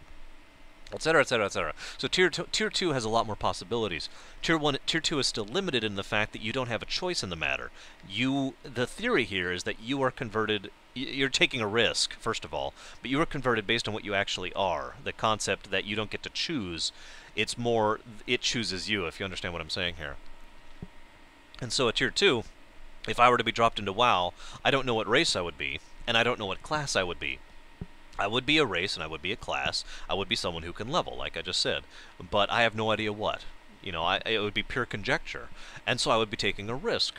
Etc., etc., etc. So Tier 2 has a lot more possibilities. Tier 2 is still limited in the fact that you don't have a choice in the matter. The theory here is that you are converted. You're taking a risk, first of all, but you are converted based on what you actually are. The concept that you don't get to choose, it's more it chooses you, if you understand what I'm saying here. And so at Tier 2, if I were to be dropped into WoW, I don't know what race I would be, and I don't know what class I would be. I would be a race, and I would be a class. I would be someone who can level, like I just said. But I have no idea what. It would be pure conjecture. And so I would be taking a risk.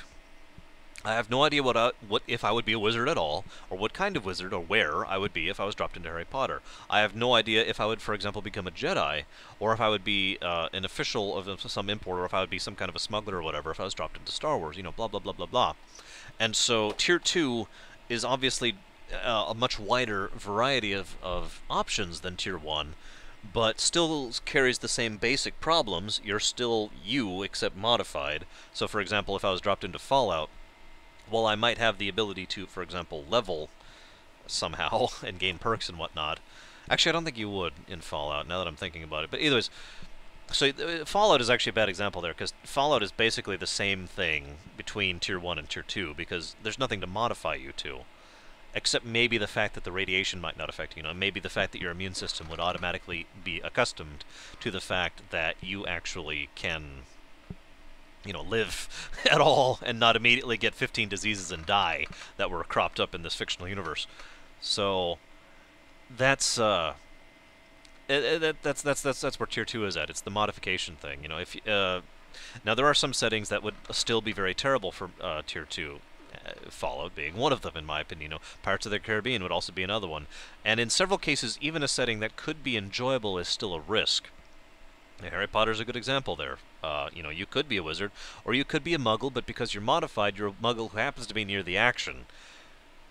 I have no idea what if I would be a wizard at all, or what kind of wizard, or where I would be if I was dropped into Harry Potter. I have no idea if I would, for example, become a Jedi, or if I would be an official of some import, or if I would be some kind of a smuggler or whatever, if I was dropped into Star Wars, blah, blah, blah, blah, blah. And so Tier 2 is obviously a much wider variety of options than Tier 1, but still carries the same basic problems. You're still you, except modified. So, for example, if I was dropped into Fallout, while I might have the ability to, for example, level somehow and gain perks and whatnot. Actually, I don't think you would in Fallout, now that I'm thinking about it. But anyways, so Fallout is actually a bad example there, because Fallout is basically the same thing between Tier 1 and Tier 2, because there's nothing to modify you to. Except maybe the fact that the radiation might not affect you. Maybe the fact that your immune system would automatically be accustomed to the fact that you actually can, live at all and not immediately get 15 diseases and die that were cropped up in this fictional universe. So that's where Tier 2 is at. It's the modification thing. Now there are some settings that would still be very terrible for Tier 2. Fallout being one of them, in my opinion. Pirates of the Caribbean would also be another one. And in several cases, even a setting that could be enjoyable is still a risk. Harry Potter's a good example there. You could be a wizard, or you could be a muggle, but because you're modified, you're a muggle who happens to be near the action.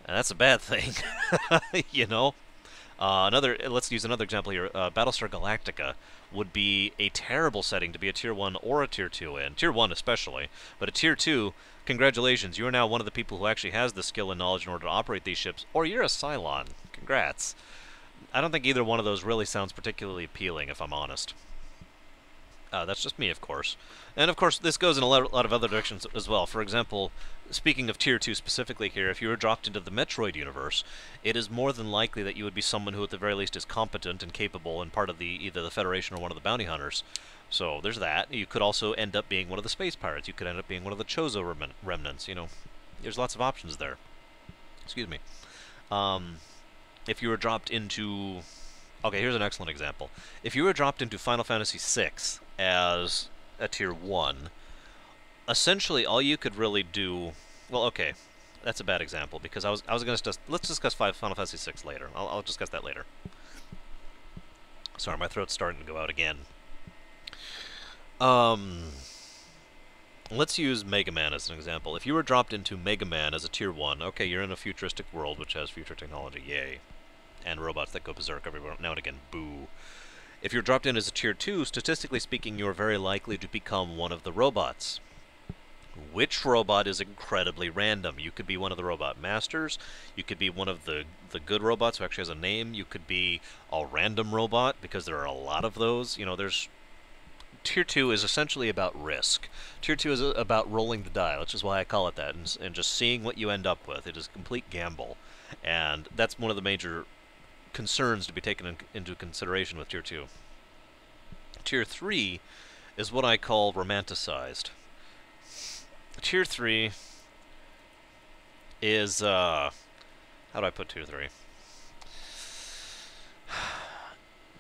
And that's a bad thing, you know? Let's use another example here. Battlestar Galactica would be a terrible setting to be a Tier 1 or a Tier 2 in. Tier 1 especially. But a Tier 2, congratulations, you are now one of the people who actually has the skill and knowledge in order to operate these ships, or you're a Cylon. Congrats. I don't think either one of those really sounds particularly appealing, if I'm honest. That's just me, of course. And of course, this goes in a lot of other directions as well. For example, speaking of Tier 2 specifically here, if you were dropped into the Metroid universe, it is more than likely that you would be someone who at the very least is competent and capable and part of either the Federation or one of the bounty hunters. So there's that. You could also end up being one of the space pirates. You could end up being one of the Chozo remnants, There's lots of options there. Excuse me. If you were dropped into... Okay, here's an excellent example. If you were dropped into Final Fantasy VI as a Tier 1, essentially all you could really do... Well, okay, that's a bad example, because I was going to... Let's discuss Final Fantasy VI later. I'll discuss that later. Sorry, my throat's starting to go out again. Let's use Mega Man as an example. If you were dropped into Mega Man as a Tier 1, okay, you're in a futuristic world which has future technology, yay. And robots that go berserk every now and again, boo. If you're dropped in as a Tier 2, statistically speaking, you're very likely to become one of the robots. Which robot is incredibly random. You could be one of the robot masters, you could be one of the good robots who actually has a name, you could be a random robot, because there are a lot of those. There's... Tier 2 is essentially about risk. Tier 2 is about rolling the die, which is why I call it that, and just seeing what you end up with. It is a complete gamble. And that's one of the major concerns to be taken into consideration with Tier 2. Tier 3 is what I call romanticized. Tier 3 is, how do I put Tier 3?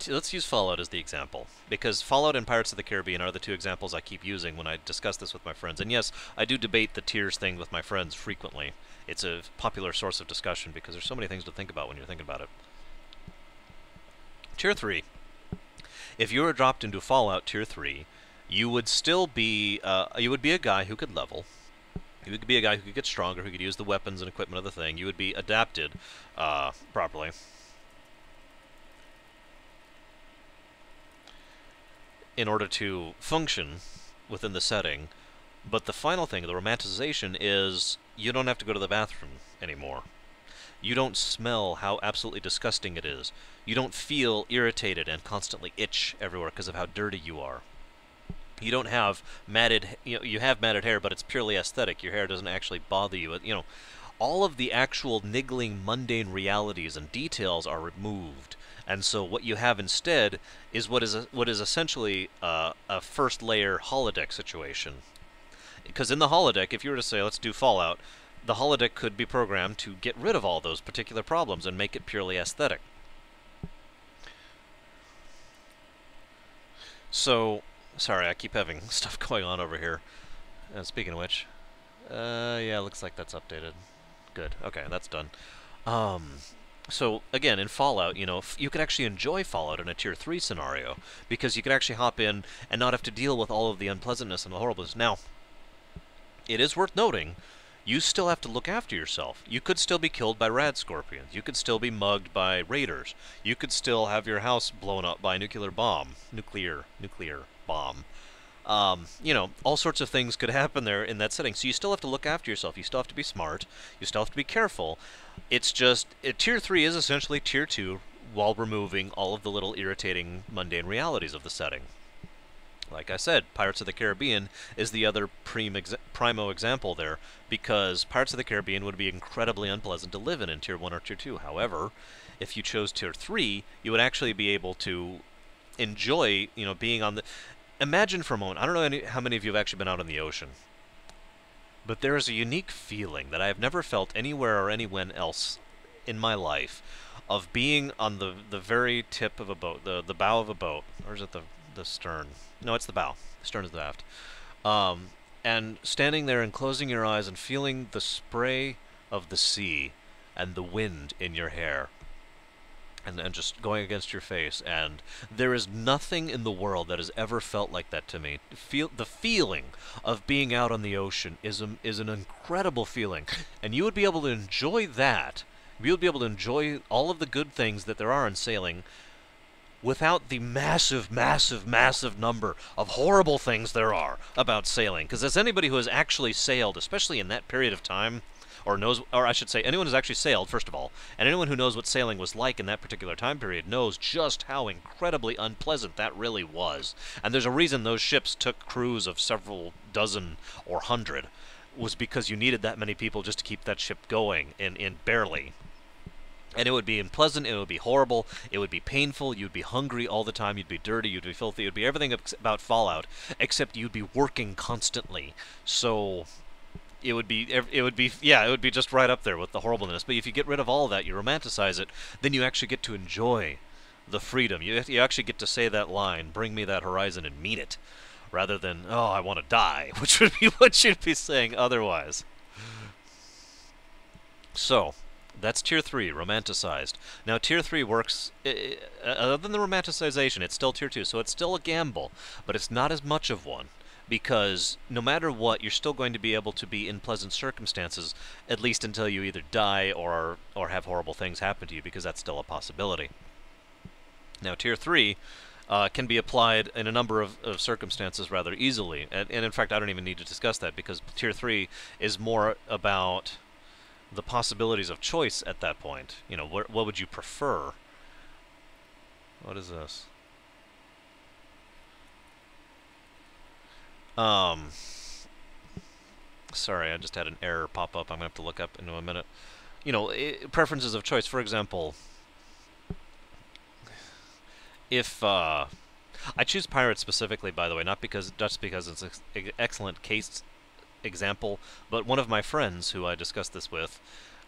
Let's use Fallout as the example, because Fallout and Pirates of the Caribbean are the two examples I keep using when I discuss this with my friends. And yes, I do debate the tiers thing with my friends frequently. It's a popular source of discussion because there's so many things to think about when you're thinking about it. Tier 3. If you were dropped into Fallout Tier 3, you would still be, a guy who could level. You could be a guy who could get stronger, who could use the weapons and equipment of the thing. You would be adapted properly. In order to function within the setting. But the final thing, the romanticization, is you don't have to go to the bathroom anymore. You don't smell how absolutely disgusting it is. You don't feel irritated and constantly itch everywhere because of how dirty you are. You don't have matted... You have matted hair, but it's purely aesthetic. Your hair doesn't actually bother you. All of the actual niggling, mundane realities and details are removed. And so what you have instead is what is essentially a first layer holodeck situation. Because in the holodeck, if you were to say, let's do Fallout, the holodeck could be programmed to get rid of all those particular problems and make it purely aesthetic. So, sorry, I keep having stuff going on over here. Speaking of which, yeah, looks like that's updated. Good, okay, that's done. So, again, in Fallout, you could actually enjoy Fallout in a Tier 3 scenario, because you could actually hop in and not have to deal with all of the unpleasantness and the horribleness. Now, it is worth noting, you still have to look after yourself. You could still be killed by rad scorpions. You could still be mugged by raiders. You could still have your house blown up by a nuclear bomb. Nuclear bomb. All sorts of things could happen there in that setting. So you still have to look after yourself. You still have to be smart. You still have to be careful. It's just, Tier 3 is essentially Tier 2 while removing all of the little irritating, mundane realities of the setting. Like I said, Pirates of the Caribbean is the other primo example there, because Pirates of the Caribbean would be incredibly unpleasant to live in Tier 1 or Tier 2. However, if you chose Tier 3, you would actually be able to enjoy, being on the... Imagine for a moment, I don't know how many of you have actually been out on the ocean, but there is a unique feeling that I have never felt anywhere or anyone else in my life of being on the very tip of a boat, the bow of a boat, or is it the stern? No, it's the bow. The stern is the aft. And standing there and closing your eyes and feeling the spray of the sea and the wind in your hair. and just going against your face, and there is nothing in the world that has ever felt like that to me. The feeling of being out on the ocean is an incredible feeling, and you would be able to enjoy that. You would be able to enjoy all of the good things that there are in sailing without the massive, massive, massive number of horrible things there are about sailing. Because as anybody who has actually sailed, especially in that period of time, or knows, or I should say, anyone who's actually sailed, first of all, and anyone who knows what sailing was like in that particular time period knows just how incredibly unpleasant that really was. And there's a reason those ships took crews of several dozen or hundred, was because you needed that many people just to keep that ship going, in barely. And it would be unpleasant, it would be horrible, it would be painful, you'd be hungry all the time, you'd be dirty, you'd be filthy, it would be everything about Fallout, except you'd be working constantly. So it would be just right up there with the horribleness. But if you get rid of all of that, you romanticize it, then you actually get to enjoy the freedom. You actually get to say that line, "Bring me that horizon," and mean it, rather than, "Oh, I want to die," which would be what you'd be saying otherwise. So that's Tier 3, romanticized. Now, Tier 3 works, other than the romanticization, it's still Tier 2, so it's still a gamble, but it's not as much of one, because no matter what, you're still going to be able to be in pleasant circumstances, at least until you either die or have horrible things happen to you, because that's still a possibility. Now, Tier 3 can be applied in a number of circumstances rather easily, and in fact, I don't even need to discuss that, because Tier 3 is more about the possibilities of choice at that point. You know, what would you prefer? What is this? Sorry, I just had an error pop up. I'm gonna have to look up into a minute. You know, preferences of choice. For example, if I choose pirates specifically, by the way, not just because it's an excellent case example, but one of my friends who I discussed this with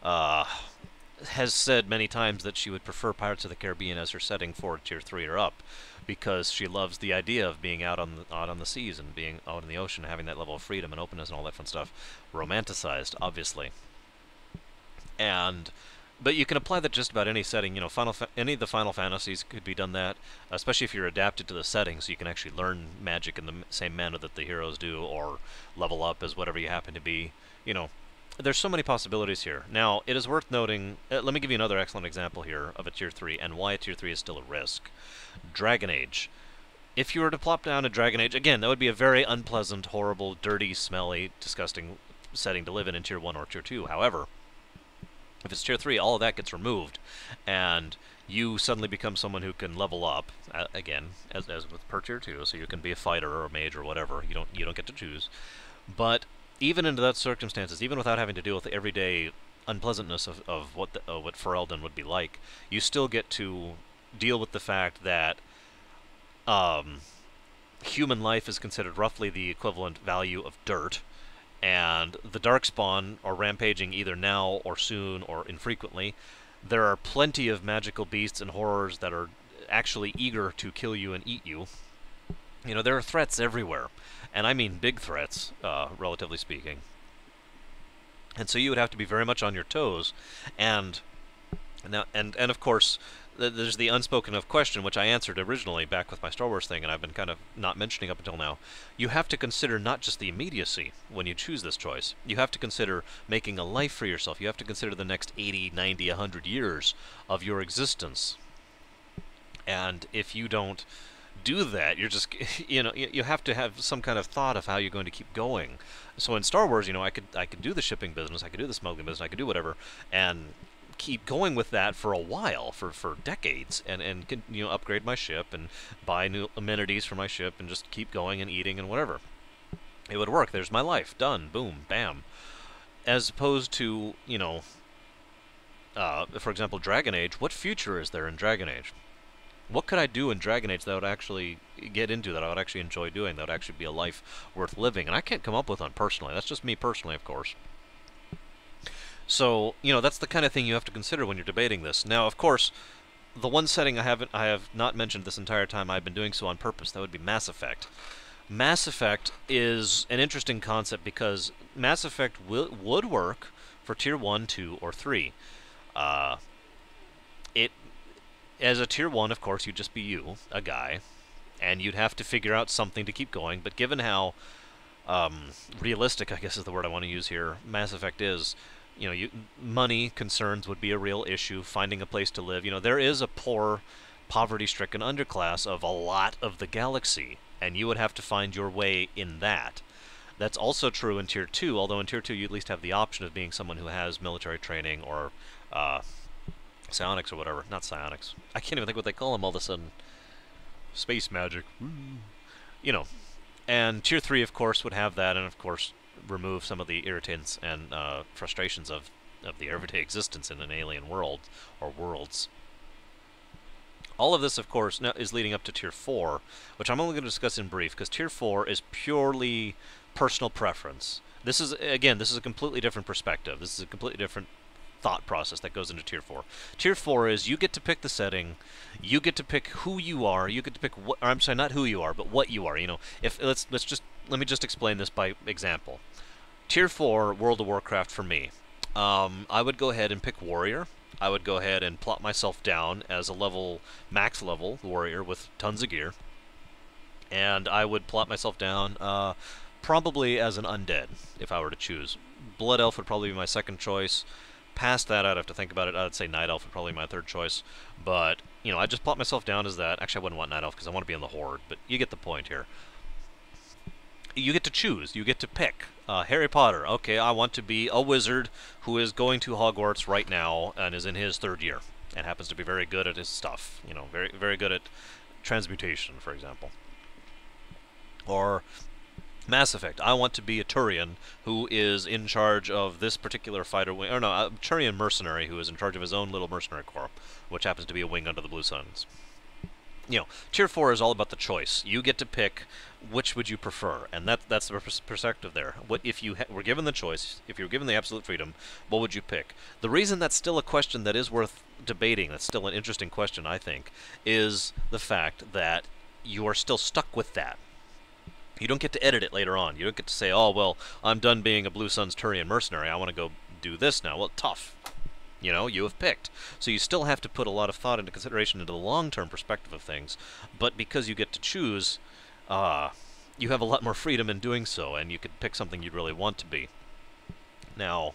has said many times that she would prefer Pirates of the Caribbean as her setting for Tier 3 or up, because she loves the idea of being out on the seas and being out in the ocean, having that level of freedom and openness and all that fun stuff. Romanticized, obviously. But you can apply that to just about any setting. You know, any of the Final Fantasies could be done that, especially if you're adapted to the setting, so you can actually learn magic in the same manner that the heroes do, or level up as whatever you happen to be. You know, there's so many possibilities here. Now, it is worth noting, let me give you another excellent example here of a Tier 3, and why a Tier 3 is still a risk. Dragon Age. If you were to plop down a Dragon Age, again, that would be a very unpleasant, horrible, dirty, smelly, disgusting setting to live in Tier 1 or Tier 2. However, if it's Tier 3, all of that gets removed, and you suddenly become someone who can level up, again, as with per Tier 2, so you can be a fighter or a mage or whatever. You don't get to choose. But even into that circumstances, even without having to deal with the everyday unpleasantness of what Ferelden would be like, you still get to deal with the fact that human life is considered roughly the equivalent value of dirt, and the Darkspawn are rampaging either now or soon or infrequently. There are plenty of magical beasts and horrors that are actually eager to kill you and eat you. You know, there are threats everywhere, and I mean big threats, relatively speaking. And so you would have to be very much on your toes, and of course, there's the unspoken of question, which I answered originally back with my Star Wars thing, and I've been kind of not mentioning up until now. You have to consider not just the immediacy when you choose this choice. You have to consider making a life for yourself. You have to consider the next 80, 90, 100 years of your existence. And if you don't do that, you're just, you know, you have to have some kind of thought of how you're going to keep going. So in Star Wars, you know, I could do the shipping business, I could do the smuggling business, I could do whatever, and keep going with that for a while, for decades, and you know, upgrade my ship and buy new amenities for my ship and just keep going and eating and whatever. It would work. There's my life. Done. Boom. Bam. As opposed to, you know, for example, Dragon Age. What future is there in Dragon Age? What could I do in Dragon Age that I would actually get into, that I would actually enjoy doing, that would actually be a life worth living? And I can't come up with one personally. That's just me personally, of course. So, you know, that's the kind of thing you have to consider when you're debating this. Now, of course, the one setting I have not mentioned this entire time, I've been doing so on purpose, that would be Mass Effect. Mass Effect is an interesting concept because Mass Effect would work for Tier 1, 2, or 3. as a tier 1, of course, you'd just be you, a guy, and you'd have to figure out something to keep going, but given how realistic, I guess is the word I want to use here, Mass Effect is, money concerns would be a real issue, finding a place to live. There is a poor, poverty-stricken underclass of a lot of the galaxy, and you would have to find your way in that. That's also true in Tier 2, although in Tier 2 you at least have the option of being someone who has military training or psionics or whatever. Not psionics. I can't even think what they call them all of a sudden. Space magic. And Tier 3, of course, would have that, and of course remove some of the irritants and frustrations of the everyday existence in an alien world, or worlds. All of this, of course, now is leading up to Tier 4, which I'm only going to discuss in brief, because Tier 4 is purely personal preference. This is a completely different perspective. This is a completely different thought process that goes into Tier 4. Tier 4 is you get to pick the setting, you get to pick who you are, you get to pick what, or I'm sorry, not who you are, but what you are. If let me just explain this by example. Tier 4 World of Warcraft for me. I would go ahead and pick Warrior. I would go ahead and plot myself down as a max level Warrior with tons of gear. And I would plot myself down probably as an undead, if I were to choose. Blood Elf would probably be my second choice. Past that, I'd have to think about it. I'd say Night Elf would probably be my third choice. But, I just plot myself down as that. Actually, I wouldn't want Night Elf because I want to be in the Horde, but you get the point here. You get to choose. You get to pick. Harry Potter. Okay, I want to be a wizard who is going to Hogwarts right now and is in his 3rd year and happens to be very good at his stuff. Very, very good at transmutation, for example. Or Mass Effect. I want to be a Turian who is in charge of this particular fighter wing, or no, a Turian mercenary who is in charge of his own little mercenary corps, which happens to be a wing under the Blue Suns. Tier 4 is all about the choice. You get to pick which would you prefer, and that's the perspective there. What if you were given the choice, if you were given the absolute freedom, what would you pick? The reason that's still a question that is worth debating, that's still an interesting question, I think, is the fact that you are still stuck with that. You don't get to edit it later on. You don't get to say, oh, well, I'm done being a Blue Suns Turian mercenary. I want to go do this now. Well, tough. You have picked. So you still have to put a lot of thought into consideration into the long-term perspective of things. But because you get to choose, you have a lot more freedom in doing so, and you could pick something you'd really want to be. Now,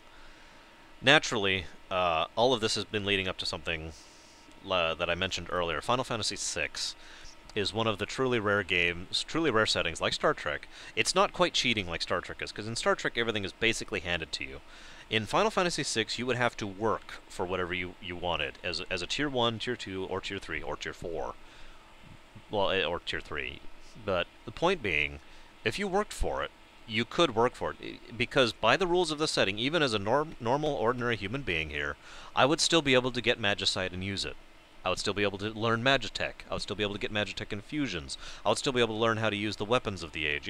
naturally, all of this has been leading up to something that I mentioned earlier. Final Fantasy VI is one of the truly rare settings, like Star Trek. It's not quite cheating like Star Trek is, because in Star Trek everything is basically handed to you. In Final Fantasy VI, you would have to work for whatever you wanted, as a Tier 1, Tier 2, or Tier 3, or Tier 4. Well, or Tier 3. But the point being, if you worked for it, you could work for it, because by the rules of the setting, even as a normal, ordinary human being here, I would still be able to get Magicite and use it. I would still be able to learn Magitech. I would still be able to get Magitech infusions. I would still be able to learn how to use the weapons of the age.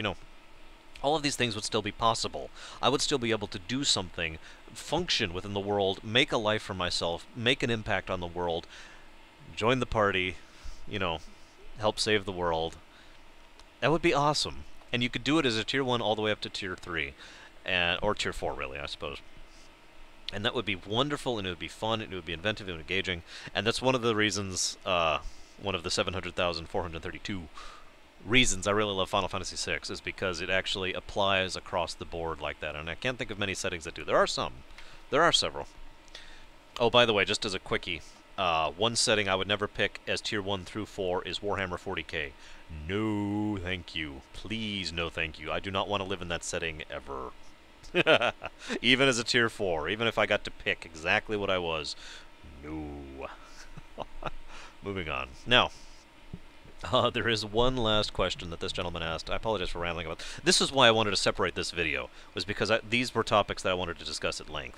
All of these things would still be possible. I would still be able to do something, function within the world, make a life for myself, make an impact on the world, join the party, help save the world. That would be awesome. And you could do it as a Tier 1 all the way up to Tier 3, or Tier 4, really, I suppose. And that would be wonderful, and it would be fun, and it would be inventive and engaging. And that's one of the reasons, one of the 700,432 reasons I really love Final Fantasy VI, is because it actually applies across the board like that. And I can't think of many settings that do. There are some. There are several. Oh, by the way, just as a quickie, one setting I would never pick as Tier 1 through 4 is Warhammer 40k. No, thank you. Please, no thank you. I do not want to live in that setting ever. Even as a Tier 4, even if I got to pick exactly what I was. No. Moving on. Now, there is one last question that this gentleman asked. I apologize for rambling about. This is why I wanted to separate this video, was because these were topics that I wanted to discuss at length.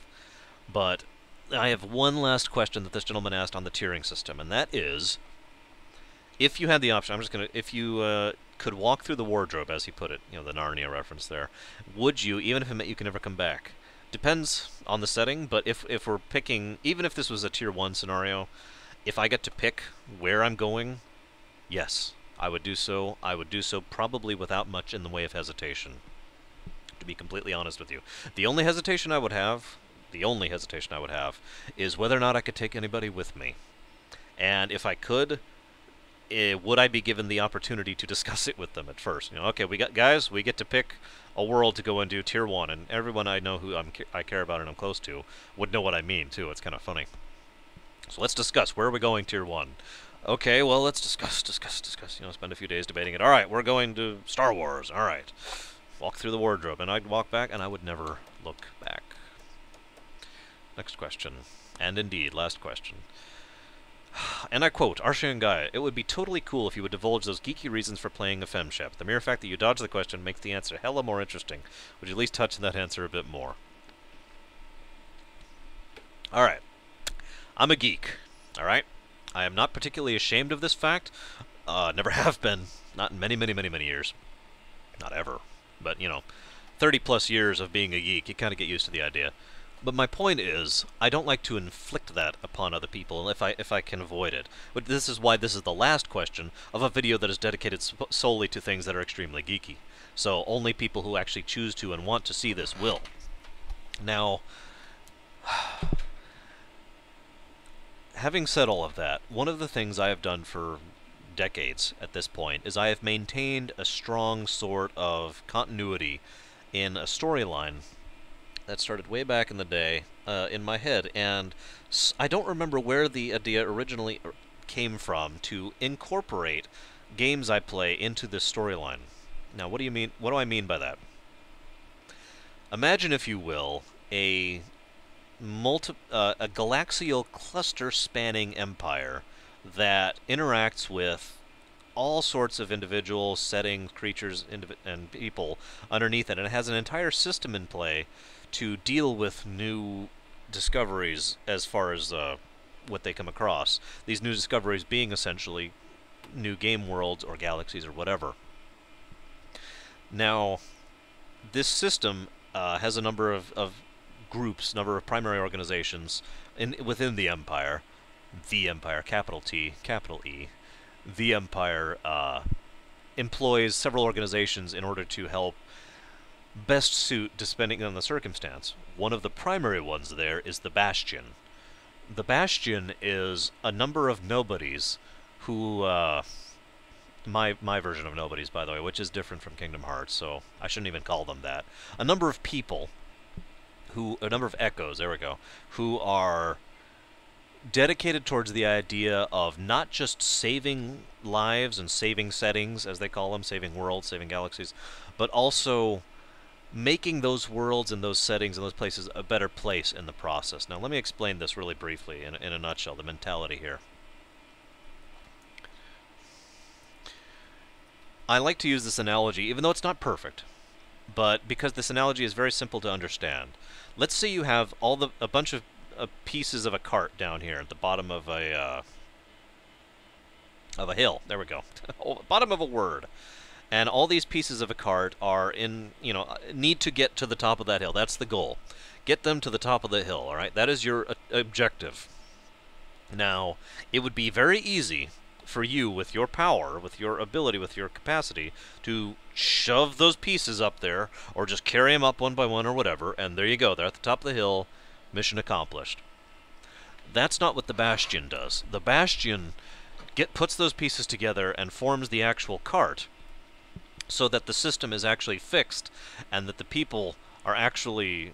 But I have one last question that this gentleman asked on the tiering system, and that is, if you had the option, if you could walk through the wardrobe, as he put it, the Narnia reference there, would you, even if it meant you can never come back? Depends on the setting, but if we're picking, even if this was a Tier 1 scenario, if I get to pick where I'm going, yes, I would do so. I would do so probably without much in the way of hesitation, to be completely honest with you. The only hesitation I would have is whether or not I could take anybody with me. And if I could, would I be given the opportunity to discuss it with them at first? Okay, we get to pick a world to go and do tier 1, and everyone I know who I care about and I'm close to would know what I mean, too. It's kind of funny. So let's discuss. Where are we going tier 1? Okay, well, let's discuss. Spend a few days debating it. All right, we're going to Star Wars. All right. Walk through the wardrobe. And I'd walk back, and I would never look back. Next question. And indeed, last question. And I quote, Arshian Guy, it would be totally cool if you would divulge those geeky reasons for playing a femshep. The mere fact that you dodge the question makes the answer hella more interesting. Would you at least touch on that answer a bit more? Alright. I'm a geek. Alright? I am not particularly ashamed of this fact. Never have been. Not in many, many, many, many years. Not ever. But, 30-plus years of being a geek, you kind of get used to the idea. But my point is, I don't like to inflict that upon other people if I can avoid it. But this is why this is the last question of a video that is dedicated solely to things that are extremely geeky. So only people who actually choose to and want to see this will. Now, having said all of that, one of the things I have done for decades at this point is I have maintained a strong sort of continuity in a storyline that started way back in the day in my head, and I don't remember where the idea originally came from to incorporate games I play into this storyline. Now, what do you mean? What do I mean by that? Imagine, if you will, a galaxial cluster-spanning empire that interacts with all sorts of individual settings, creatures, and people underneath it, and it has an entire system in play to deal with new discoveries as far as what they come across. These new discoveries being essentially new game worlds or galaxies or whatever. Now, this system has a number of groups, number of primary organizations within the Empire. The Empire, capital T, capital E. The Empire employs several organizations in order to help best suit depending on the circumstance. One of the primary ones there is the Bastion. The Bastion is a number of nobodies who, my version of nobodies, by the way, which is different from Kingdom Hearts, so I shouldn't even call them that. A number of people a number of echoes, there we go, who are dedicated towards the idea of not just saving lives and saving settings, as they call them, saving worlds, saving galaxies, but also making those worlds and those settings and those places a better place in the process. Now, let me explain this really briefly in a nutshell, the mentality here. I like to use this analogy, even though it's not perfect, but because this analogy is very simple to understand. Let's say you have a bunch of pieces of a cart down here at the bottom of a hill. There we go. Bottom of a word. And all these pieces of a cart are need to get to the top of that hill. That's the goal. Get them to the top of the hill, all right? That is your objective. Now, it would be very easy for you, with your power, with your ability, with your capacity, to shove those pieces up there, or just carry them up one by one or whatever, and there you go. They're at the top of the hill. Mission accomplished. That's not what the Bastion does. The Bastion puts those pieces together and forms the actual cart, so that the system is actually fixed, and that the people are actually,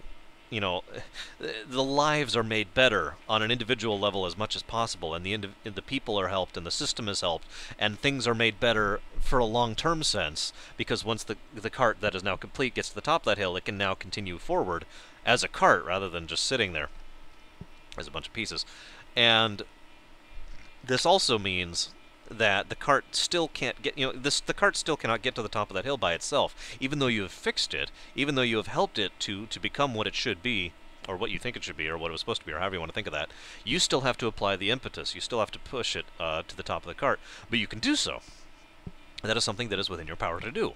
the lives are made better on an individual level as much as possible, and the people are helped, and the system is helped, and things are made better for a long-term sense, because once the cart that is now complete gets to the top of that hill, it can now continue forward as a cart rather than just sitting there as a bunch of pieces. And this also means that the cart still can't get, the cart still cannot get to the top of that hill by itself, even though you have fixed it, even though you have helped it to become what it should be, or what you think it should be, or what it was supposed to be, or however you want to think of that. You still have to apply the impetus. You still have to push it to the top of the cart, but you can do so. That is something that is within your power to do.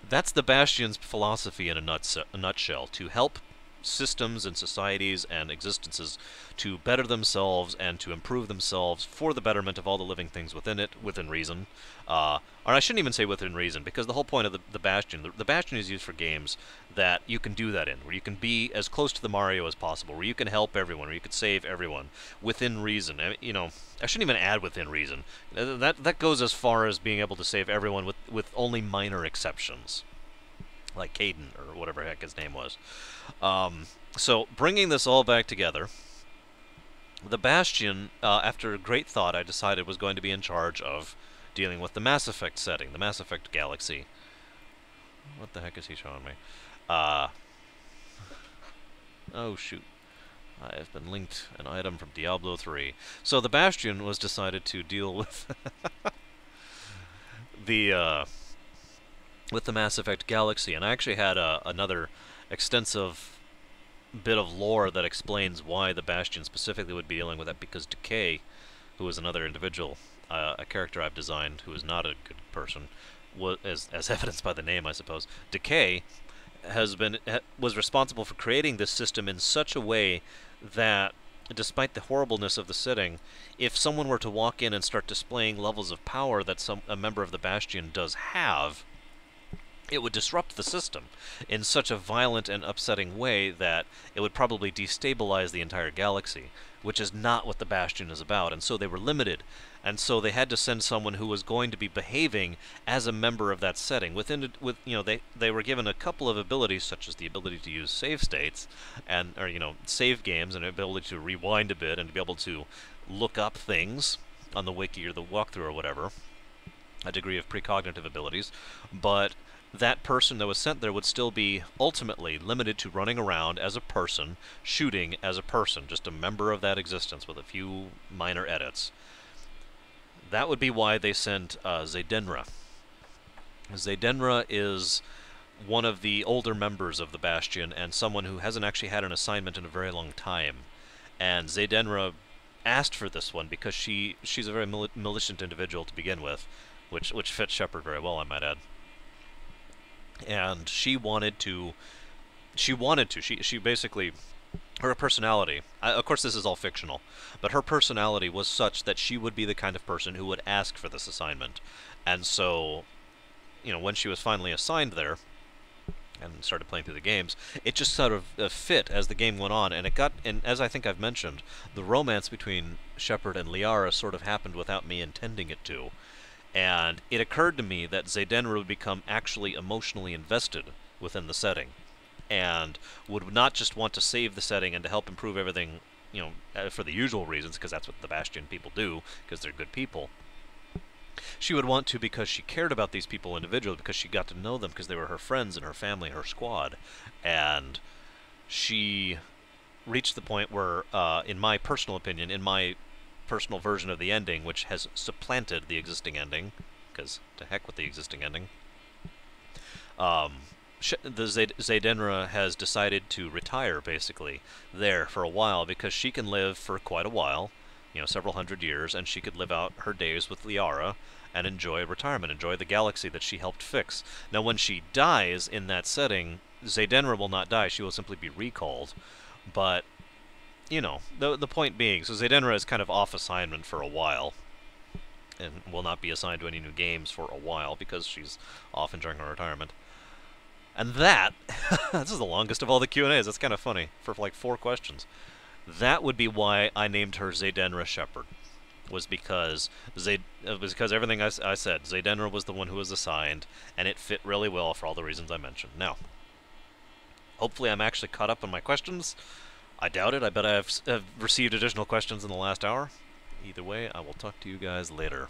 That's the Bastion's philosophy in a nutshell, to help systems and societies and existences to better themselves and to improve themselves for the betterment of all the living things within it, within reason. Or I shouldn't even say within reason, because the whole point of the Bastion, the Bastion is used for games that you can do that in, where you can be as close to the Mario as possible, where you can help everyone, where you can save everyone within reason. I mean, I shouldn't even add within reason. That goes as far as being able to save everyone with only minor exceptions, like Caden or whatever heck his name was. So bringing this all back together, the Bastion, after great thought, I decided was going to be in charge of dealing with the Mass Effect setting, the Mass Effect galaxy. What the heck is he showing me? Oh shoot. I have been linked an item from Diablo 3. So the Bastion was decided to deal with the Mass Effect galaxy, and I actually had another extensive bit of lore that explains why the Bastion specifically would be dealing with that, because Decay, who is another individual, a character I've designed who is not a good person, as evidenced by the name, I suppose. Decay was responsible for creating this system in such a way that, despite the horribleness of the setting, if someone were to walk in and start displaying levels of power that a member of the Bastion does have, it would disrupt the system in such a violent and upsetting way that it would probably destabilize the entire galaxy, which is not what the Bastion is about. And so they were limited, and so they had to send someone who was going to be behaving as a member of that setting. They were given a couple of abilities, such as the ability to use save states, or save games, and an ability to rewind a bit and to be able to look up things on the wiki or the walkthrough or whatever, a degree of precognitive abilities, but that person that was sent there would still be ultimately limited to running around as a person, shooting as a person, just a member of that existence with a few minor edits. That would be why they sent Zaydenra. Zaydenra is one of the older members of the Bastion and someone who hasn't actually had an assignment in a very long time. And Zaydenra asked for this one because she's a very malicious individual to begin with, which fits Shepard very well, I might add. And she basically, her personality, of course this is all fictional, but her personality was such that she would be the kind of person who would ask for this assignment. And so, when she was finally assigned there and started playing through the games, it just sort of fit as the game went on, and as I think I've mentioned, the romance between Shepard and Liara sort of happened without me intending it to. And it occurred to me that Zaydenra would become actually emotionally invested within the setting, and would not just want to save the setting and to help improve everything, for the usual reasons, because that's what the Bastion people do, because they're good people. She would want to because she cared about these people individually, because she got to know them, because they were her friends and her family, her squad. And she reached the point where, in my personal opinion, in my personal version of the ending, which has supplanted the existing ending, because to heck with the existing ending, Zaydenra has decided to retire, basically, there for a while, because she can live for quite a while, several hundred years, and she could live out her days with Liara and enjoy retirement, enjoy the galaxy that she helped fix. Now, when she dies in that setting, Zaydenra will not die, she will simply be recalled, but the point being, so Zaydenra is kind of off assignment for a while, and will not be assigned to any new games for a while, because she's off enjoying her retirement. And that, this is the longest of all the Q&As, that's kind of funny, for like 4 questions. That would be why I named her Zaydenra Shepard, was because everything I said, Zaydenra was the one who was assigned, and it fit really well for all the reasons I mentioned. Now, hopefully I'm actually caught up on my questions. I doubt it. I bet I have received additional questions in the last hour. Either way, I will talk to you guys later.